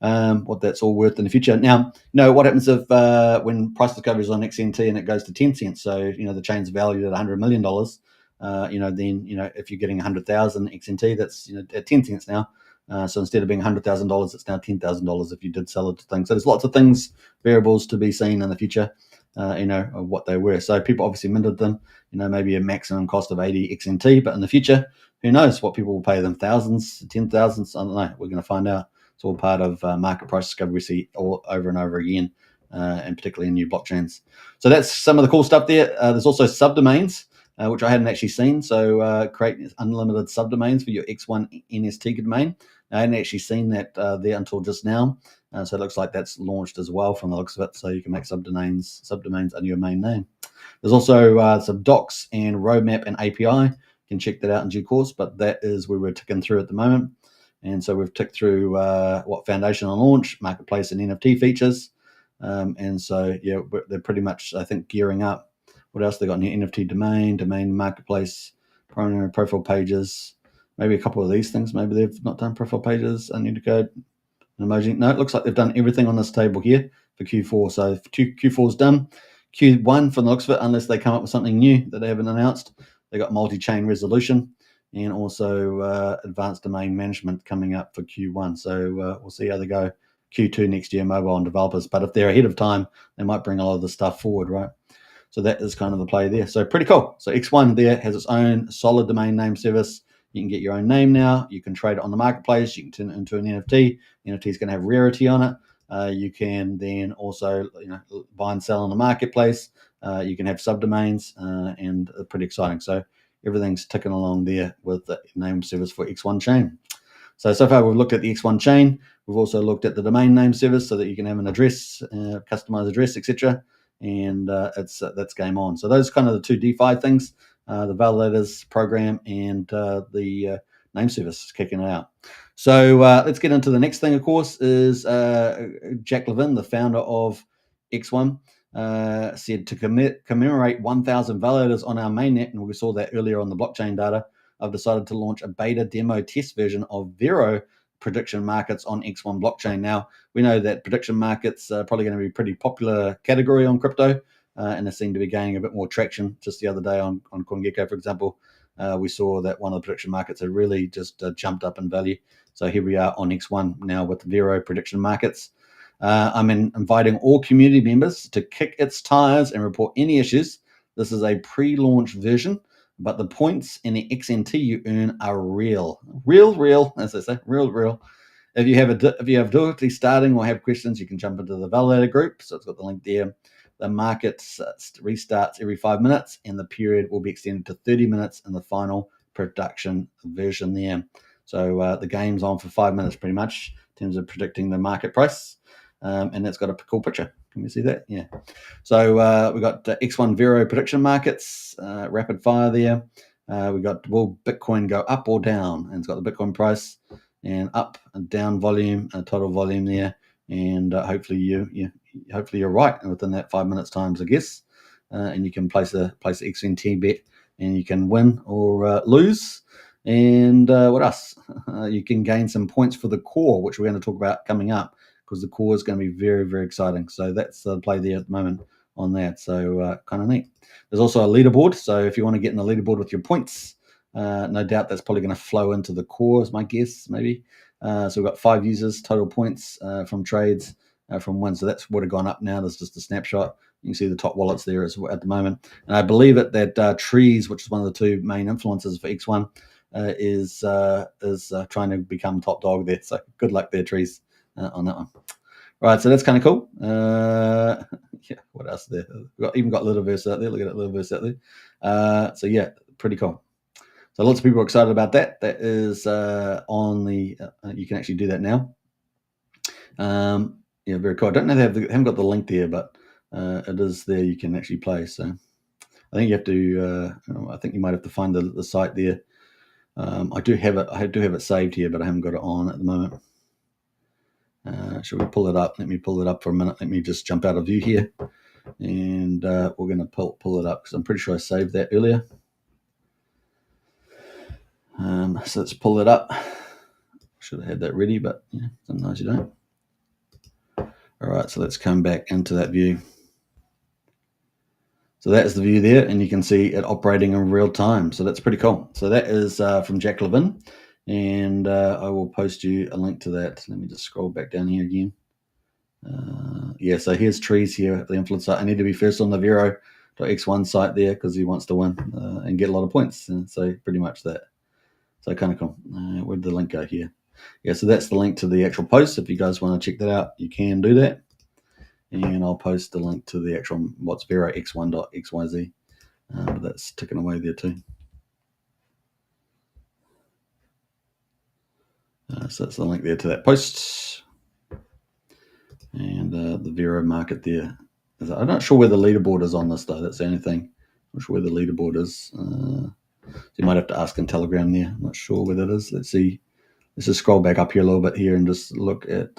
what that's all worth in the future. Now, what happens if when price discovery is on XNT and it goes to 10 cents? So the chain's valued at $100 million. Then if you're getting 100,000 XNT, that's at 10 cents now. So instead of being $100,000, it's now $10,000 if you did sell it to things. So there's lots of things, variables to be seen in the future, of what they were. So people obviously minted them, maybe a maximum cost of 80 XNT, but in the future, who knows what people will pay them, thousands, 10,000s, I don't know. We're going to find out. It's all part of market price discovery we see all over and over again, and particularly in new blockchains. So that's some of the cool stuff there. There's also subdomains, which I hadn't actually seen. So create unlimited subdomains for your X1 NST domain. I hadn't actually seen that there until just now. So it looks like that's launched as well from the looks of it. So you can make subdomains under your main name. There's also some docs and roadmap and API. You can check that out in due course, but that is where we're ticking through at the moment. And so we've ticked through what foundation on launch, marketplace, and NFT features. And so, they're pretty much, I think, gearing up. What else they got in here? NFT domain marketplace, primary profile pages, maybe a couple of these things. Maybe they've not done profile pages. I need to go an emoji. No, it looks like they've done everything on this table here for Q4. So Q4's done. Q1, from the looks of it, unless they come up with something new that they haven't announced, they got multi-chain resolution and also advanced domain management coming up for Q1. So we'll see how they go Q2 next year, mobile and developers. But if they're ahead of time, they might bring a lot of the stuff forward, right? So that is kind of the play there. So pretty cool. So X1 there has its own solid domain name service. You can get your own name now. You can trade it on the marketplace. You can turn it into an NFT. The NFT is going to have rarity on it. You can then also buy and sell on the marketplace. You can have subdomains, and pretty exciting. So everything's ticking along there with the name service for X1 chain. So far we've looked at the X1 chain. We've also looked at the domain name service so that you can have an address, customized address, etc. And that's game on. So those are kind of the two DeFi things, the validators program and the name service kicking it out. So let's get into the next thing, of course, is Jack Levin, the founder of X1, said to commemorate 1,000 validators on our mainnet, and we saw that earlier on the blockchain data, I've decided to launch a beta demo test version of Vero prediction markets on X1 blockchain. Now, we know that prediction markets are probably going to be a pretty popular category on crypto, and they seem to be gaining a bit more traction. Just the other day on CoinGecko, for example, we saw that one of the prediction markets had really just jumped up in value. So here we are on X1 now with Vero prediction markets. I'm inviting all community members to kick its tires and report any issues. This is a pre-launch version, but the points and the XNT you earn are real, as they say, real. If you have difficulty starting or have questions, you can jump into the validator group. So it's got the link there. The market restarts every 5 minutes, and the period will be extended to 30 minutes in the final production version there. So the game's on for 5 minutes pretty much in terms of predicting the market price. And that's got a cool picture. Can you see that? Yeah. So we got X1 Vero prediction markets, rapid fire there. We got, will Bitcoin go up or down? And it's got the Bitcoin price and up and down volume, total volume there. And hopefully you're right within that 5 minutes times, I guess. And you can place a XNT bet, and you can win or lose. And what else? You can gain some points for the core, which we're going to talk about coming up, because the core is going to be very, very exciting. So that's the play there at the moment on that. So kind of neat. There's also a leaderboard. So if you want to get in the leaderboard with your points, no doubt that's probably going to flow into the core, is my guess, maybe. So we've got 5 users, total points from trades from 1. So that's would have gone up now. There's just a snapshot. You can see the top wallets there as well at the moment. And I believe that Trees, which is one of the 2 main influencers for X1, is trying to become top dog there. So good luck there, Trees, on that one. Right, so that's kind of cool. Yeah, what else there? We've even got Littleverse out there. Look at that Littleverse out there. So yeah, pretty cool. So lots of people are excited about that. That is on the. You can actually do that now. Yeah, very cool. I don't know they haven't got the link there, but it is there. You can actually play. So I think you have to. I think you might have to find the site there. I do have it. I do have it saved here, but I haven't got it on at the moment. Shall we pull it up? Let me pull it up for a minute. Let me just jump out of view here, and we're going to pull it up because I'm pretty sure I saved that earlier. So let's pull it up. Should have had that ready, but yeah, sometimes you don't. All right, so let's come back into that view. So that is the view there, and you can see it operating in real time. So that's pretty cool. So that is from Jack Levin, and I will post you a link to that. Let me just scroll back down here again. Yeah, so here's Trees here, the influencer. I need to be first on the Vero.x1 site there because he wants to win and get a lot of points. And so pretty much that. So kind of cool. Where'd the link go here? Yeah, so that's the link to the actual post. If you guys want to check that out, you can do that. And I'll post the link to the actual what's Vero.x1.xyz. But that's ticking away there too. So that's the link there to that post. And the Vero market there. I'm not sure where the leaderboard is on this though. That's the only thing. I'm not sure where the leaderboard is. So you might have to ask in Telegram there. I'm not sure where that is. Let's see. Let's just scroll back up here a little bit here and just look at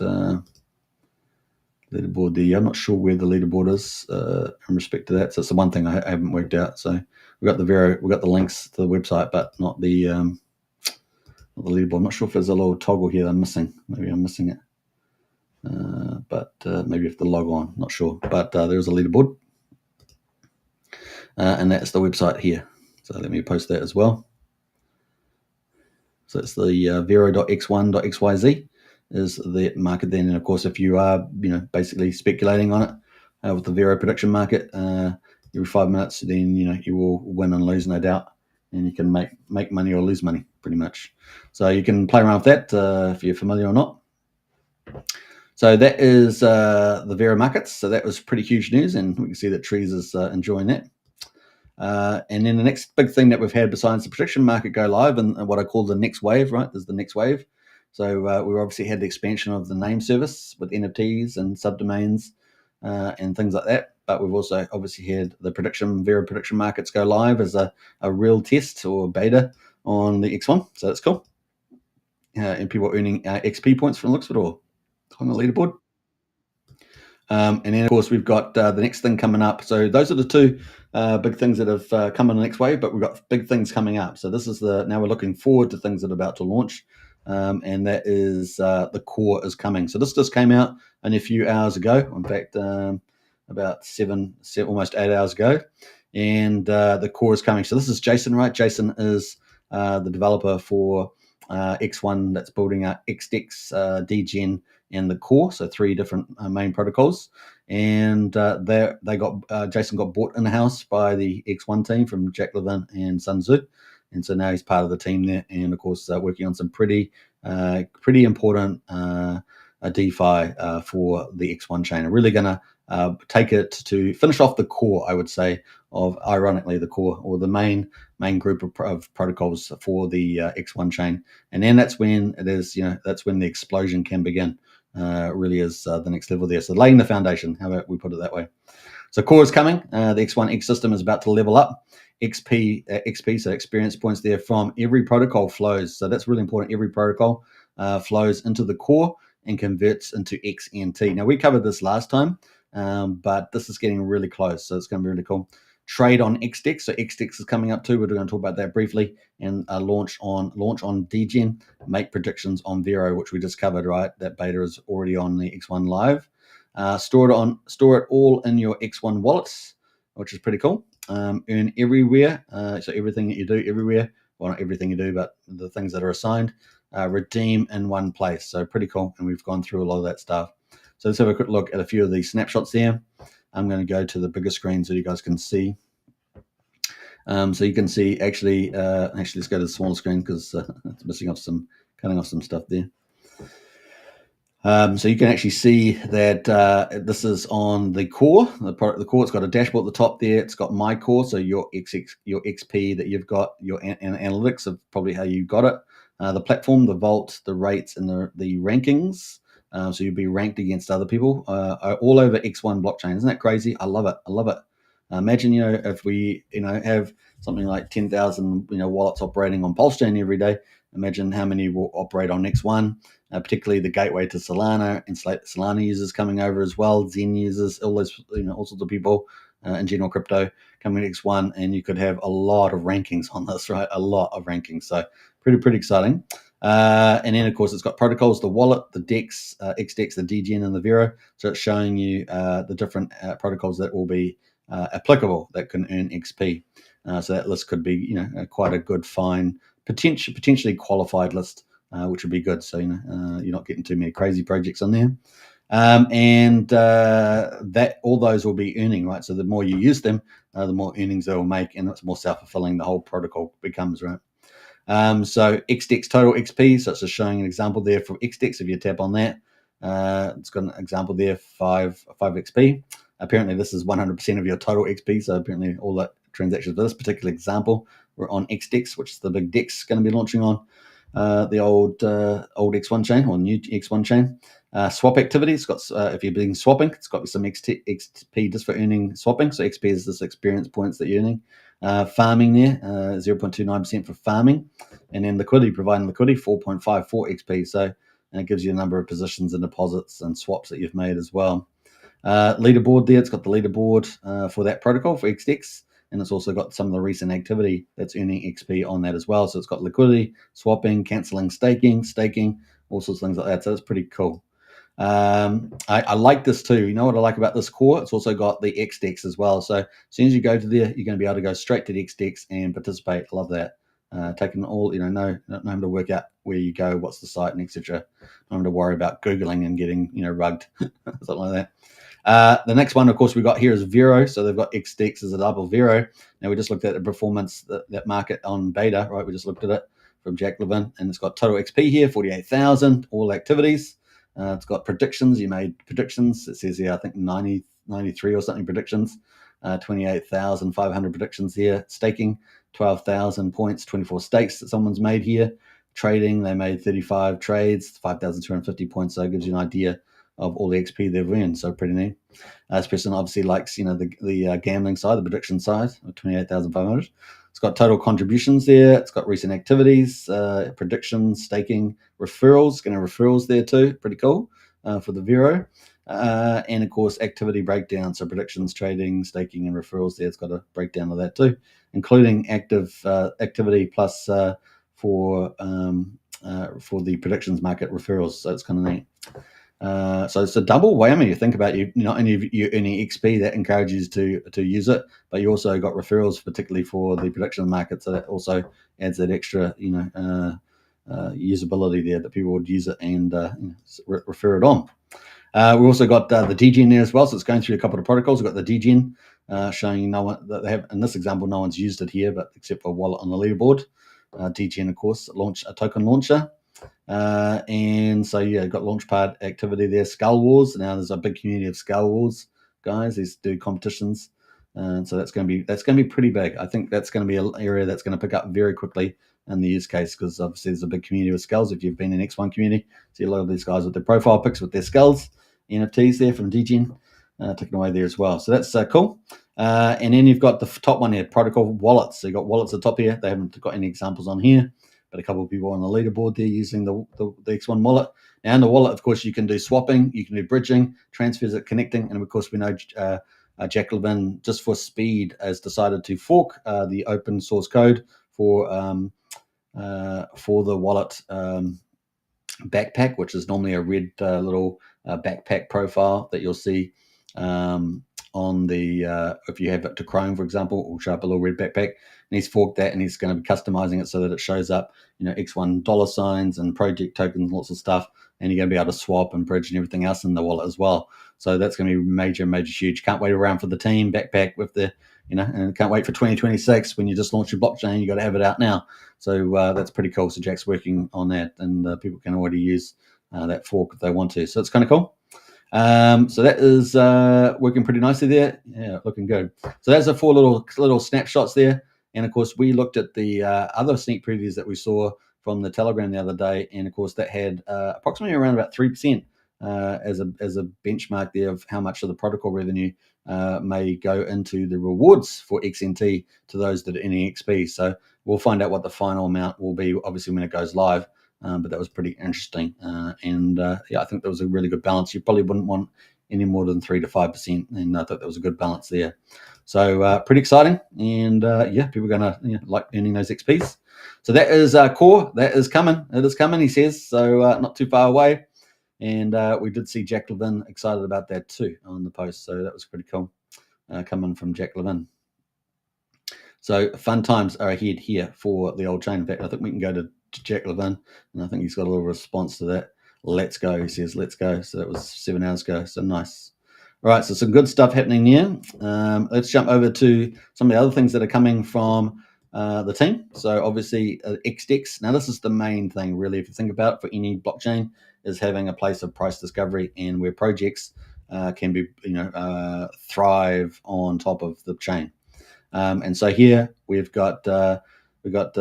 leaderboard there. I'm not sure where the leaderboard is in respect to that. So it's the one thing I haven't worked out. So we've got the Vero, we've got the links to the website, but not the leaderboard. I'm not sure if there's a little toggle here that I'm missing. Maybe I'm missing it. But maybe you have to log on. Not sure. But there's a leaderboard. And that's the website here. So let me post that as well. So it's the Vero.x1.xyz is the market then. And of course, if you are, basically speculating on it with the Vero prediction market, every 5 minutes, then, you will win and lose, no doubt. And you can make money or lose money pretty much. So you can play around with that if you're familiar or not. So that is the Vero markets. So that was pretty huge news. And we can see that Trees is enjoying that. And then the next big thing that we've had besides the prediction market go live and what I call the next wave, right, is the next wave. So we've obviously had the expansion of the name service with NFTs and subdomains and things like that. But we've also obviously had the Vero prediction markets go live as a real test or beta on the X1. So that's cool. And people are earning XP points from the looks of it all on the leaderboard. And then, of course, we've got the next thing coming up. So those are the 2 big things that have come in the next wave, but we've got big things coming up. So this is now we're looking forward to things that are about to launch. And that is the core is coming. So this just came out only a few hours ago. In fact, about seven, almost 8 hours ago. And the core is coming. So this is Jason, right? Jason is the developer for X1 that's building out XDEX, DGen, and the core, so 3 different main protocols. And Jason got bought in-house by the X1 team from Jack Levin and Sun Tzu. And so now he's part of the team there, and of course working on some pretty important DeFi for the X1 chain. I'm really going to take it to finish off the core, I would say, of, ironically, the core or the main group of protocols for the X1 chain. And then that's when it is, that's when the explosion can begin. Really is the next level there. So laying the foundation, how about we put it that way. So core is coming. The X1 X system is about to level up. XP, so experience points there from every protocol flows. So that's really important. Every protocol flows into the core and converts into XNT. Now, we covered this last time, but this is getting really close. So it's going to be really cool. Trade on XDEX. So XDEX is coming up too. We're going to talk about that briefly. And launch on DGen. Make predictions on Vero, which we just covered, right? That beta is already on the X1 Live. Store it all in your X1 wallets, which is pretty cool. Earn everywhere. So everything that you do everywhere. Well, not everything you do, but the things that are assigned. Redeem in one place. So pretty cool. And we've gone through a lot of that stuff. So let's have a quick look at a few of these snapshots there. I'm going to go to the bigger screen so you guys can see. So you can see actually let's go to the smaller screen because it's cutting off some stuff there. So you can actually see that this is on the core. The core, it's got a dashboard at the top there. It's got my core, so your XP that you've got, your analytics of probably how you got it. The platform, the vault, the rates, and the rankings. So you'll be ranked against other people all over X1 blockchain. Isn't that crazy? I love it. Imagine, if we, have something like 10,000, wallets operating on Pulse Chain every day. Imagine how many will operate on X1, particularly the gateway to Solana and Solana users coming over as well, Zen users, all those, all sorts of people in general crypto coming to X1, and you could have a lot of rankings on this, right? A lot of rankings. So pretty exciting. And then, of course, it's got protocols, the wallet, the DEX, XDEX, the DGen, and the Vero. So it's showing you the different protocols that will be applicable that can earn XP. So that list could be, quite a good, fine, potentially qualified list, which would be good. So, you're not getting too many crazy projects on there. And that all those will be earning, right? So the more you use them, the more earnings they will make, and it's more self-fulfilling the whole protocol becomes, right? So XDEX total XP, so it's just showing an example there for XDEX. If you tap on that, it's got an example there, 5 XP. Apparently this is 100% of your total XP, so apparently all that transactions for this particular example were on XDEX, which is the big DEX going to be launching on the old X1 chain or new X1 chain. Swap activity, it's got, if you're doing swapping, it's got some XP just for earning swapping. So XP is this experience points that you're earning. Farming there, 0.29% for farming. And then liquidity, providing liquidity, 4.54 XP. So and it gives you a number of positions and deposits and swaps that you've made as well. Leaderboard there, it's got the leaderboard for that protocol for XDEX. And it's also got some of the recent activity that's earning XP on that as well. So it's got liquidity, swapping, canceling, staking, all sorts of things like that. So it's pretty cool. I like this too. You know what I like about this core? It's also got the XDEX as well. So as soon as you go to there, you're going to be able to go straight to the XDEX and participate. I love that. Taking all, no having to work out where you go, what's the site, and etc. Not having to worry about Googling and getting, rugged, something like that. The next one, of course, we got here is Vero. So they've got XDEX as a double Vero. Now we just looked at the performance, that market on beta, right? We just looked at it from Jack Levin, and it's got total XP here, 48,000, all activities. It's got predictions. You made predictions. It says here, I think 93 or something predictions. 28,500 predictions here. Staking, 12,000 points, 24 stakes that someone's made here. Trading, they made 35 trades, 5,250 points. So it gives you an idea of all the XP they've earned. So pretty neat. This person obviously likes, the gambling side, the prediction side of 28,500. It's got total contributions there. It's got recent activities, predictions, staking, referrals. Going to referrals there too. Pretty cool for the Vero. And of course, activity breakdown. So predictions, trading, staking, and referrals there. It's got a breakdown of that too, including active activity plus for the predictions market referrals. So it's kind of neat. So it's a double whammy. You think about not only you earning XP that encourages you to use it, but you also got referrals, particularly for the prediction market. So that also adds that extra, usability there that people would use it and refer it on. We also got the DGen there as well. So it's going through a couple of protocols. We've got the DGen showing no one that they have in this example. No one's used it here, but except for wallet on the leaderboard. DGen, of course, launch a token launcher. And so got launchpad activity there. Skull Wars. Now there's a big community of Skull Wars guys. These do competitions. So that's going to be pretty big. I think that's going to be an area that's going to pick up very quickly in the use case, because obviously there's a big community with skulls. If you've been in X1 community, see a lot of these guys with their profile pics with their skulls, NFTs there from DGen, taken away there as well. So that's cool. And then you've got the top one here, protocol wallets. So you've got wallets at the top here. They haven't got any examples on here, but a couple of people on the leaderboard there using the X1 wallet. Now in the wallet, of course, you can do swapping, you can do bridging, transfers, connecting, and of course we know Jack Levin, just for speed, has decided to fork the open source code for the wallet backpack, which is normally a red little backpack profile that you'll see on the if you have it to Chrome, for example, it will show up a little red backpack. And he's forked that, and he's going to be customizing it so that it shows up, X1 dollar signs and project tokens, lots of stuff, and you're going to be able to swap and bridge and everything else in the wallet as well. So that's going to be major, huge. Can't wait around for the team backpack with the, and can't wait for 2026 when you just launch your blockchain. You got to have it out now. So that's pretty cool. So Jack's working on that, and people can already use that fork if they want to. So it's kind of cool. So that is working pretty nicely there. Yeah, looking good. So that's the 4 little snapshots there. And of course, we looked at the other sneak previews that we saw from the Telegram the other day, and of course that had approximately around about 3% as a benchmark there of how much of the protocol revenue may go into the rewards for XNT to those that are in XP. So we'll find out what the final amount will be, obviously, when it goes live. But that was pretty interesting, and yeah, I think that was a really good balance. You probably wouldn't want any more than 3 to 5%, and I thought that was a good balance there. So pretty exciting, and yeah, people are going to like earning those XPs. So that is core. That is coming. It is coming, he says. So not too far away, and we did see Jack Levin excited about that too on the post. So that was pretty cool, coming from Jack Levin. So fun times are ahead here for the old chain. In fact, I think we can go to Jack Levin, and I think he's got a little response to that. Let's go, he says, let's go. So that was 7 hours ago. So nice. All right, so some good stuff happening here. Let's jump over to some of the other things that are coming from the team. So obviously XDEX. Now this is the main thing, really, if you think about it, for any blockchain, is having a place of price discovery and where projects can be, thrive on top of the chain. And so here we've got the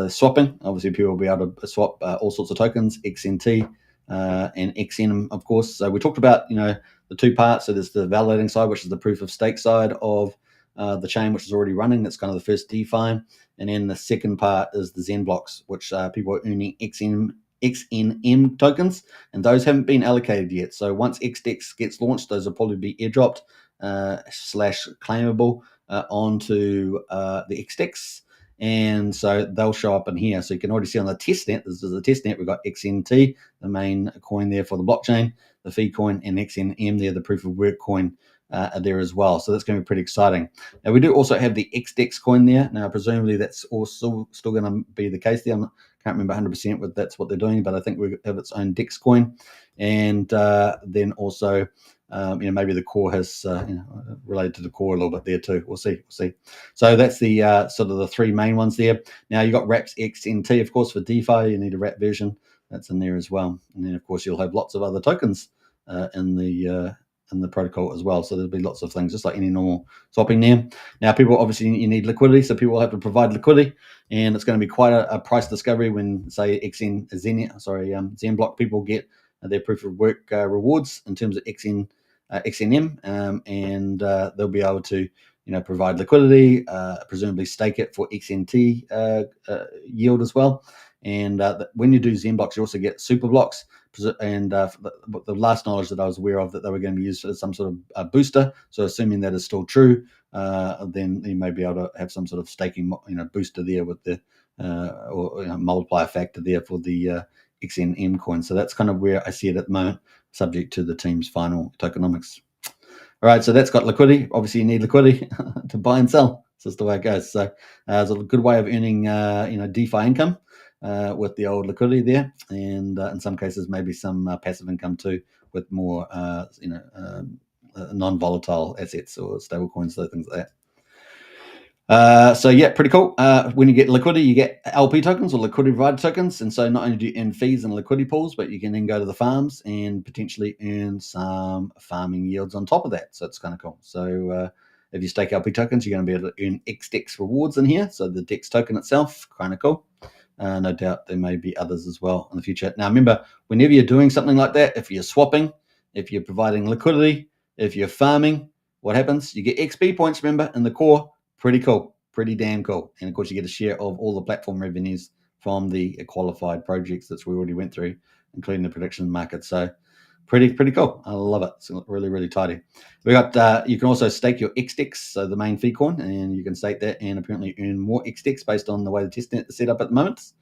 swapping. Obviously, people will be able to swap all sorts of tokens, XNT and XN, of course. So we talked about the 2 parts. So there's the validating side, which is the proof of stake side of the chain, which is already running. That's kind of the first DeFi. And then the second part is the Zen blocks, which people are earning XNM tokens, and those haven't been allocated yet. So once XDEX gets launched, those will probably be airdropped / claimable onto the XDEX, and so they'll show up in here. So you can already see on the testnet, this is the testnet, we've got XNT, the main coin there for the blockchain, the fee coin, and XNM there, the proof of work coin there as well. So that's going to be pretty exciting. Now we do also have the XDEX coin there. Now presumably that's also still going to be the case there. Can't remember 100% what that's what they're doing, but I think we have its own DEX coin, and then also maybe the core has related to the core a little bit there too. We'll see. So that's the sort of the 3 main ones there. Now you got Wraps XNT, of course, for DeFi. You need a Wrap version. That's in there as well. And then of course you'll have lots of other tokens in the protocol as well. So there'll be lots of things, just like any normal swapping there. Now people, obviously, you need liquidity, so people will have to provide liquidity, and it's going to be quite a price discovery when, say, Zen block people get their proof of work rewards in terms of XNM, and they'll be able to provide liquidity, presumably stake it for XNT yield as well. And when you do Zen blocks, you also get super blocks. And the last knowledge that I was aware of, that they were going to be used as some sort of booster. So assuming that is still true, then you may be able to have some sort of staking booster there with the or multiplier factor there for the XNM coin. So that's kind of where I see it at the moment, subject to the team's final tokenomics. All right, so that's got liquidity. Obviously, you need liquidity to buy and sell. It's just the way it goes. So it's a good way of earning DeFi income with the old liquidity there, and in some cases maybe some passive income too, with more non-volatile assets or stable coins, those things like that. So yeah, pretty cool. When you get liquidity, you get LP tokens or liquidity provider tokens, and so not only do you earn fees and liquidity pools, but you can then go to the farms and potentially earn some farming yields on top of that. So it's kind of cool. So if you stake LP tokens, you're going to be able to earn XDEX rewards in here. So the DEX token itself, kind of cool. No doubt there may be others as well in the future. Now, remember, whenever you're doing something like that, if you're swapping, if you're providing liquidity, if you're farming, what happens? You get XP points, remember, in the core. Pretty cool. Pretty damn cool. And, of course, you get a share of all the platform revenues from the qualified projects that we already went through, including the prediction market. So pretty cool. I love it. It's really, really tidy. We got you can also stake your XDEX, so the main fee coin, and you can stake that and apparently earn more XDEX based on the way the testnet is set up at the moment.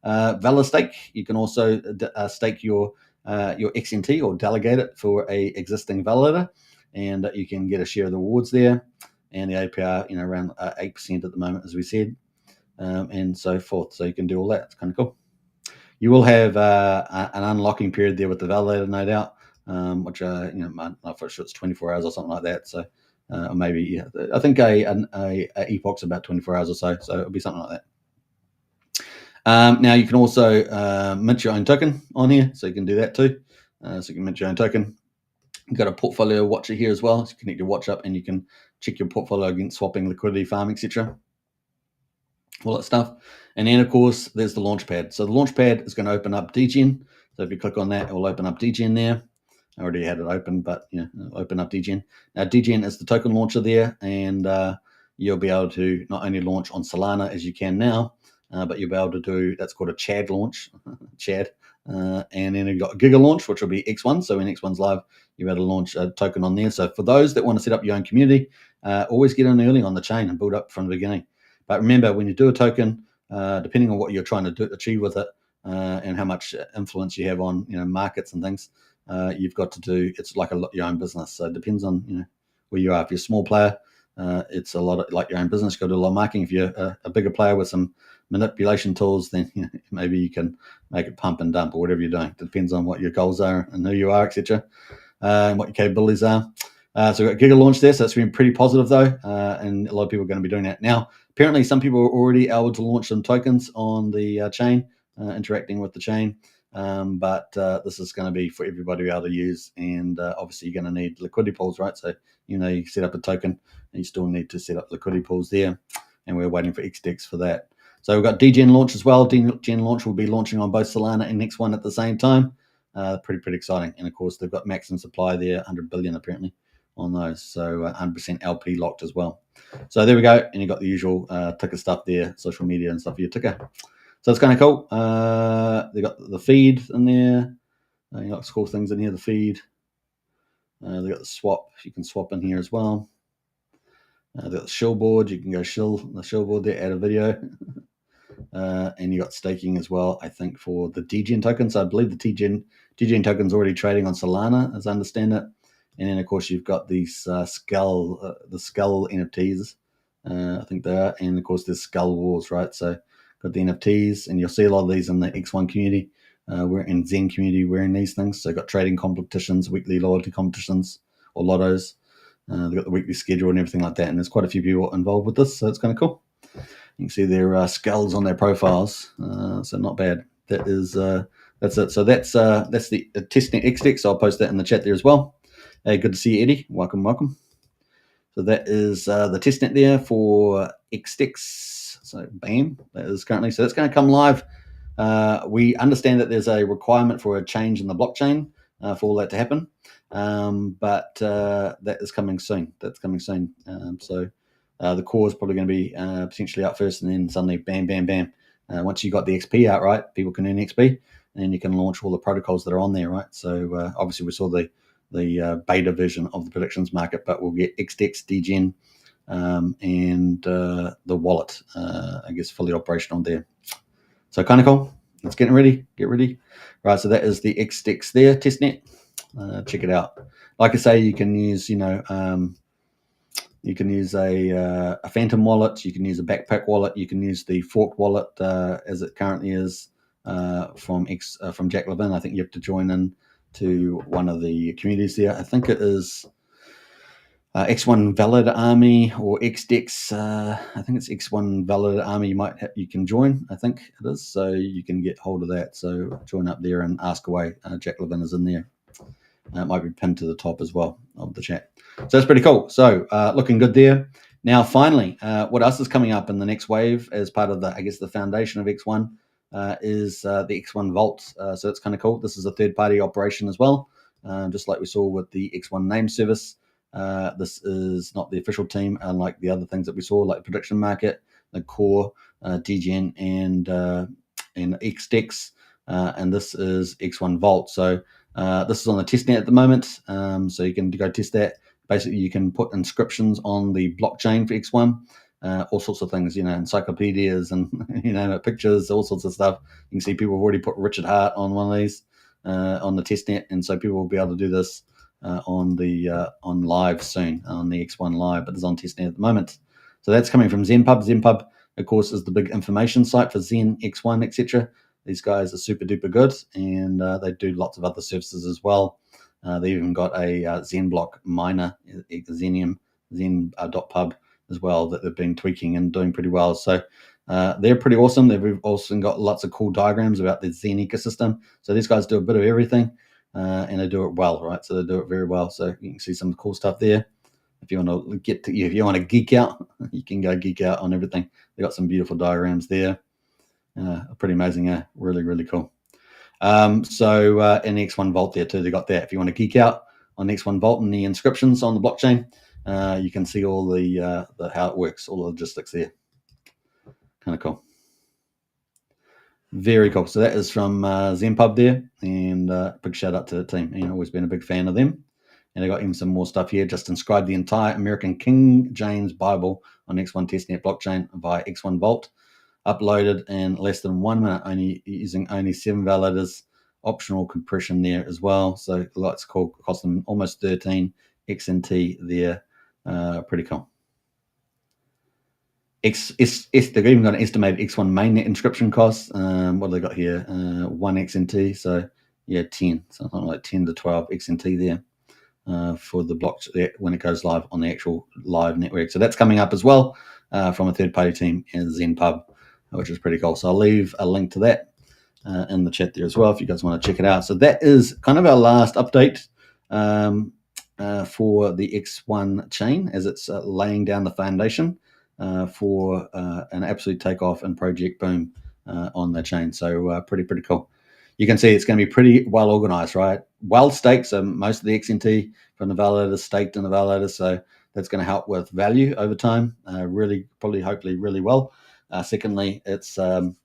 Valor stake, you can also stake your XNT or delegate it for a existing validator, and you can get a share of the rewards there. And the APR, around 8% at the moment, as we said, and so forth. So you can do all that. It's kind of cool. You will have an unlocking period there with the validator, no doubt, which I'm not for sure it's 24 hours or something like that. So maybe I think a epoch's about 24 hours or so. So it'll be something like that. Now you can also mint your own token on here, so you can do that too. So you can mint your own token. You've got a portfolio watcher here as well. So you connect your watch up and you can check your portfolio against swapping, liquidity, farm, etc. All that stuff. And then, of course, there's the Launchpad. So the Launchpad is going to open up DGen. So if you click on that, it will open up DGen there. I already had it open, but it'll open up DGen. Now, DGen is the token launcher there, and you'll be able to not only launch on Solana as you can now, but you'll be able to do, that's called a Chad launch, Chad. And then you've got Giga launch, which will be X1. So when X1's live, you'll be able to launch a token on there. So for those that want to set up your own community, always get in early on the chain and build up from the beginning. But remember, when you do a token, depending on what you're trying to achieve with it and how much influence you have on markets and things, you've got to do. It's like your own business. So it depends on where you are. If you're a small player, it's a lot of, like your own business. You've got to do a lot of marketing. If you're a bigger player with some manipulation tools, then maybe you can make it pump and dump or whatever you're doing. It depends on what your goals are and who you are, etc., and what your capabilities are. So we've got Giga launch there, so it's been pretty positive though, and a lot of people are going to be doing that now. Apparently, some people are already able to launch some tokens on the chain, interacting with the chain, but this is going to be for everybody to be able to use, and obviously you're going to need liquidity pools, right? So you set up a token, and you still need to set up liquidity pools there, and we're waiting for XDEX for that. So we've got DGen launch as well. DGen launch will be launching on both Solana and X1 at the same time. Pretty exciting, and of course they've got maximum supply there, 100 billion apparently on those, so 100% LP locked as well. So there we go, and you've got the usual ticker stuff there, social media and stuff for your ticker. So it's kind of cool. They've got the feed in there. You've got cool things in here, the feed. They've got the swap. You can swap in here as well. They've got the shill board. You can go shill the shill board there, add a video. And you got staking as well, I think, for the DGen token. So I believe the DGen token's already trading on Solana, as I understand it. And then, of course, you've got these the Skull NFTs, I think they are. And, of course, there's Skull Wars, right? So got the NFTs, and you'll see a lot of these in the X1 community. We're in Zen community wearing these things. So got trading competitions, weekly loyalty competitions, or lottos. They've got the weekly schedule and everything like that. And there's quite a few people involved with this, so it's kind of cool. You can see their skulls on their profiles, so not bad. That's it. So that's the testnet XDEX. So I'll post that in the chat there as well. Hey, good to see you, Eddie. Welcome. So that is the testnet there for XDEX. So bam, that is currently. So that's going to come live. We understand that there's a requirement for a change in the blockchain for all that to happen, but that is coming soon. That's coming soon. So the core is probably going to be potentially out first, and then suddenly, bam. Once you got the XP out, right, people can earn XP, and then you can launch all the protocols that are on there, right? So obviously, we saw the beta version of the predictions market, but we'll get XDEX, DGen, and the wallet, I guess, fully operational there. So kind of cool. Let's get ready. Right, so that is the XDEX there, testnet. Check it out. Like I say, you can use, you can use a Phantom wallet. You can use a backpack wallet. You can use the forked wallet as it currently is from Jack Levin. I think you have to join in to one of the communities there. I think it is X1 Valid Army or XDEX. I think it's X1 Valid Army. You can join. I think it is. So you can get hold of that. So join up there and ask away. Jack Levin is in there. It might be pinned to the top as well of the chat. So that's pretty cool. So looking good there. Now, finally, what else is coming up in the next wave as part of the, I guess, the foundation of X1 is the X1 Vault. So it's kind of cool. This is a third-party operation as well, just like we saw with the X1 name service. This is not the official team, unlike the other things that we saw, like the prediction market, the core, DGN, and XDEX. And this is X1 Vault. So this is on the testnet at the moment. So you can go test that. Basically, you can put inscriptions on the blockchain for X1, all sorts of things, encyclopedias and, pictures, all sorts of stuff. You can see people have already put Richard Hart on one of these on the testnet. And so people will be able to do this on live soon, on the X1 Live, but it's on testnet at the moment. So that's coming from ZenPub. ZenPub, of course, is the big information site for Zen, X1, etc. These guys are super duper good, and they do lots of other services as well. They even got a ZenBlock miner, Zenium, Zen.pub as well, that they've been tweaking and doing pretty well. So they're pretty awesome. They've also got lots of cool diagrams about the Zen ecosystem. So these guys do a bit of everything, and they do it well, right? So they do it very well. So you can see some cool stuff there. If you want to if you want to geek out, you can go geek out on everything. They got some beautiful diagrams there. Pretty amazing, really, really cool. So in X1 Vault there too, they got that. If you want to geek out on X1 Vault and the inscriptions on the blockchain, you can see all the how it works, all the logistics there. Kind of cool. Very cool. So that is from ZenPub there, and big shout out to the team. Always been a big fan of them. And I got even some more stuff here. Just inscribed the entire American King James Bible on X1 testnet blockchain via X1 Vault. Uploaded in less than 1 minute, using only 7 validators. Optional compression there as well. So that's cool. Cost them almost 13 XNT there. Pretty cool. They've even got an estimated X1 mainnet inscription cost. What have they got here? 1 XNT. So yeah, 10. Something like 10 to 12 XNT there. For the block when it goes live on the actual live network. So that's coming up as well from a third-party team in ZenPub, which is pretty cool. So I'll leave a link to that in the chat there as well if you guys want to check it out. So that is kind of our last update for the X1 chain as it's laying down the foundation for an absolute takeoff and project boom on the chain. So pretty cool. You can see it's going to be pretty well organized, right? Well staked, so most of the XNT from the validator staked in the validator, so that's going to help with value over time, hopefully really well. Secondly, it's laying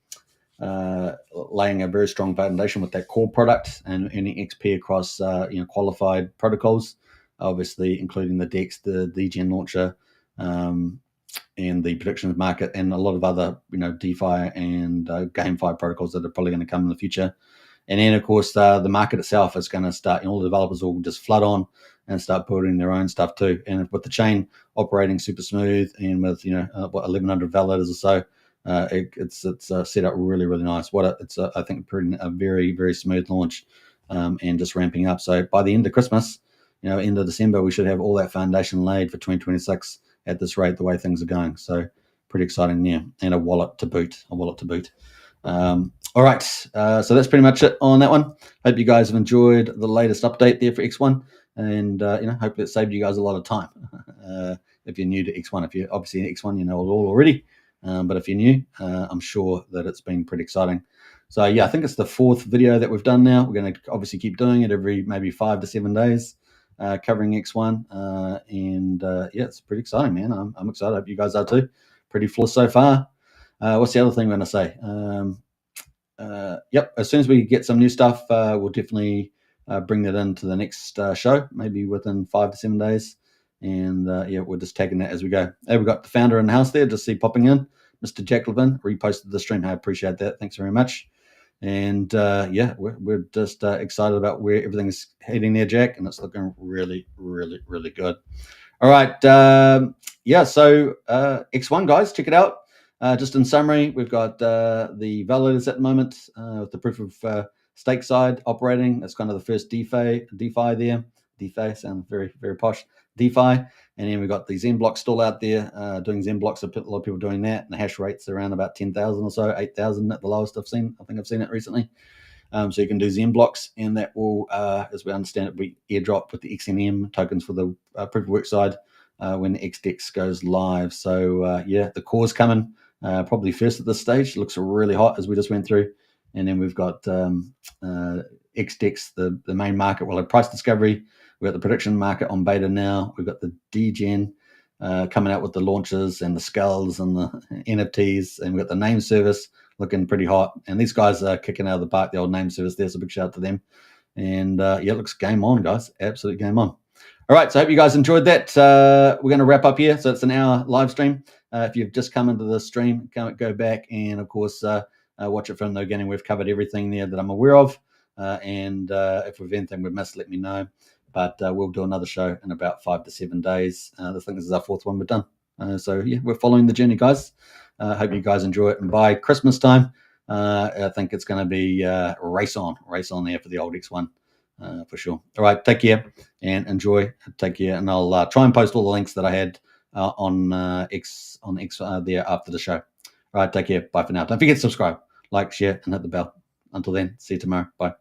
a very strong foundation with that core product and earning XP across qualified protocols, obviously including the DEX, the DGen launcher, and the predictions market, and a lot of other DeFi and GameFi protocols that are probably going to come in the future. And then, of course, the market itself is going to start, all the developers will just flood on and start building their own stuff too. And with the chain operating super smooth and with, 1,100 validators or so, it's set up really, really nice. I think a very, very smooth launch and just ramping up. So by the end of Christmas, end of December, we should have all that foundation laid for 2026 at this rate, the way things are going. So pretty exciting there. And a wallet to boot. All right, so that's pretty much it on that one. Hope you guys have enjoyed the latest update there for X1, and hopefully it saved you guys a lot of time. If you're new to X1, if you're obviously in X1, you know it all already, but if you're new, I'm sure that it's been pretty exciting. So yeah, I think it's the 4th video that we've done now. We're going to obviously keep doing it every maybe 5 to 7 days, covering X1, and yeah, it's pretty exciting, man. I'm excited. I hope you guys are too. Pretty flawless so far. What's the other thing I'm going to say? Yep, as soon as we get some new stuff, we'll definitely bring that into the next show, maybe within 5 to 7 days. And yeah, we're just tagging that as we go. Hey, we've got the founder in the house there, just see popping in. Mr. Jack Levin reposted the stream. I appreciate that. Thanks very much. And yeah, we're just excited about where everything's heading there, Jack, and it's looking really, really, really good. All right. Yeah, so X1, guys, check it out. Just in summary, we've got the validators at the moment with the proof of stake side operating. That's kind of the first DeFi there. DeFi sounds very, very posh. DeFi. And then we've got the ZenBlock still out there doing ZenBlocks. A lot of people doing that. And the hash rate's around about 10,000 or so, 8,000 at the lowest I've seen. I think I've seen it recently. So you can do Zen blocks, and that will, as we understand it, be airdropped with the XNM tokens for the proof of work side when the XDEX goes live. So yeah, the core's coming probably first at this stage. It looks really hot as we just went through. And then we've got XDEX, the main market. We'll have price discovery. We've got the prediction market on beta now. We've got the DGen coming out with the launches and the skulls and the NFTs. And we've got the name service looking pretty hot. And these guys are kicking out of the park, the old name service there. So big shout out to them. And yeah, it looks game on, guys. Absolute game on. All right, so I hope you guys enjoyed that. We're going to wrap up here. So it's an hour live stream. If you've just come into the stream, go back and, of course, watch it from the beginning. We've covered everything there that I'm aware of. And if we've anything we've missed, let me know. But we'll do another show in about 5 to 7 days. I think this is our 4th one we've done. So, yeah, we're following the journey, guys. Hope you guys enjoy it. And by Christmas time, I think it's going to be race on there for the old X1 for sure. All right, take care and enjoy. Take care. And I'll try and post all the links that I had on X there after the show. All right, take care. Bye for now. Don't forget to subscribe, like, share, and hit the bell. Until then, see you tomorrow. Bye.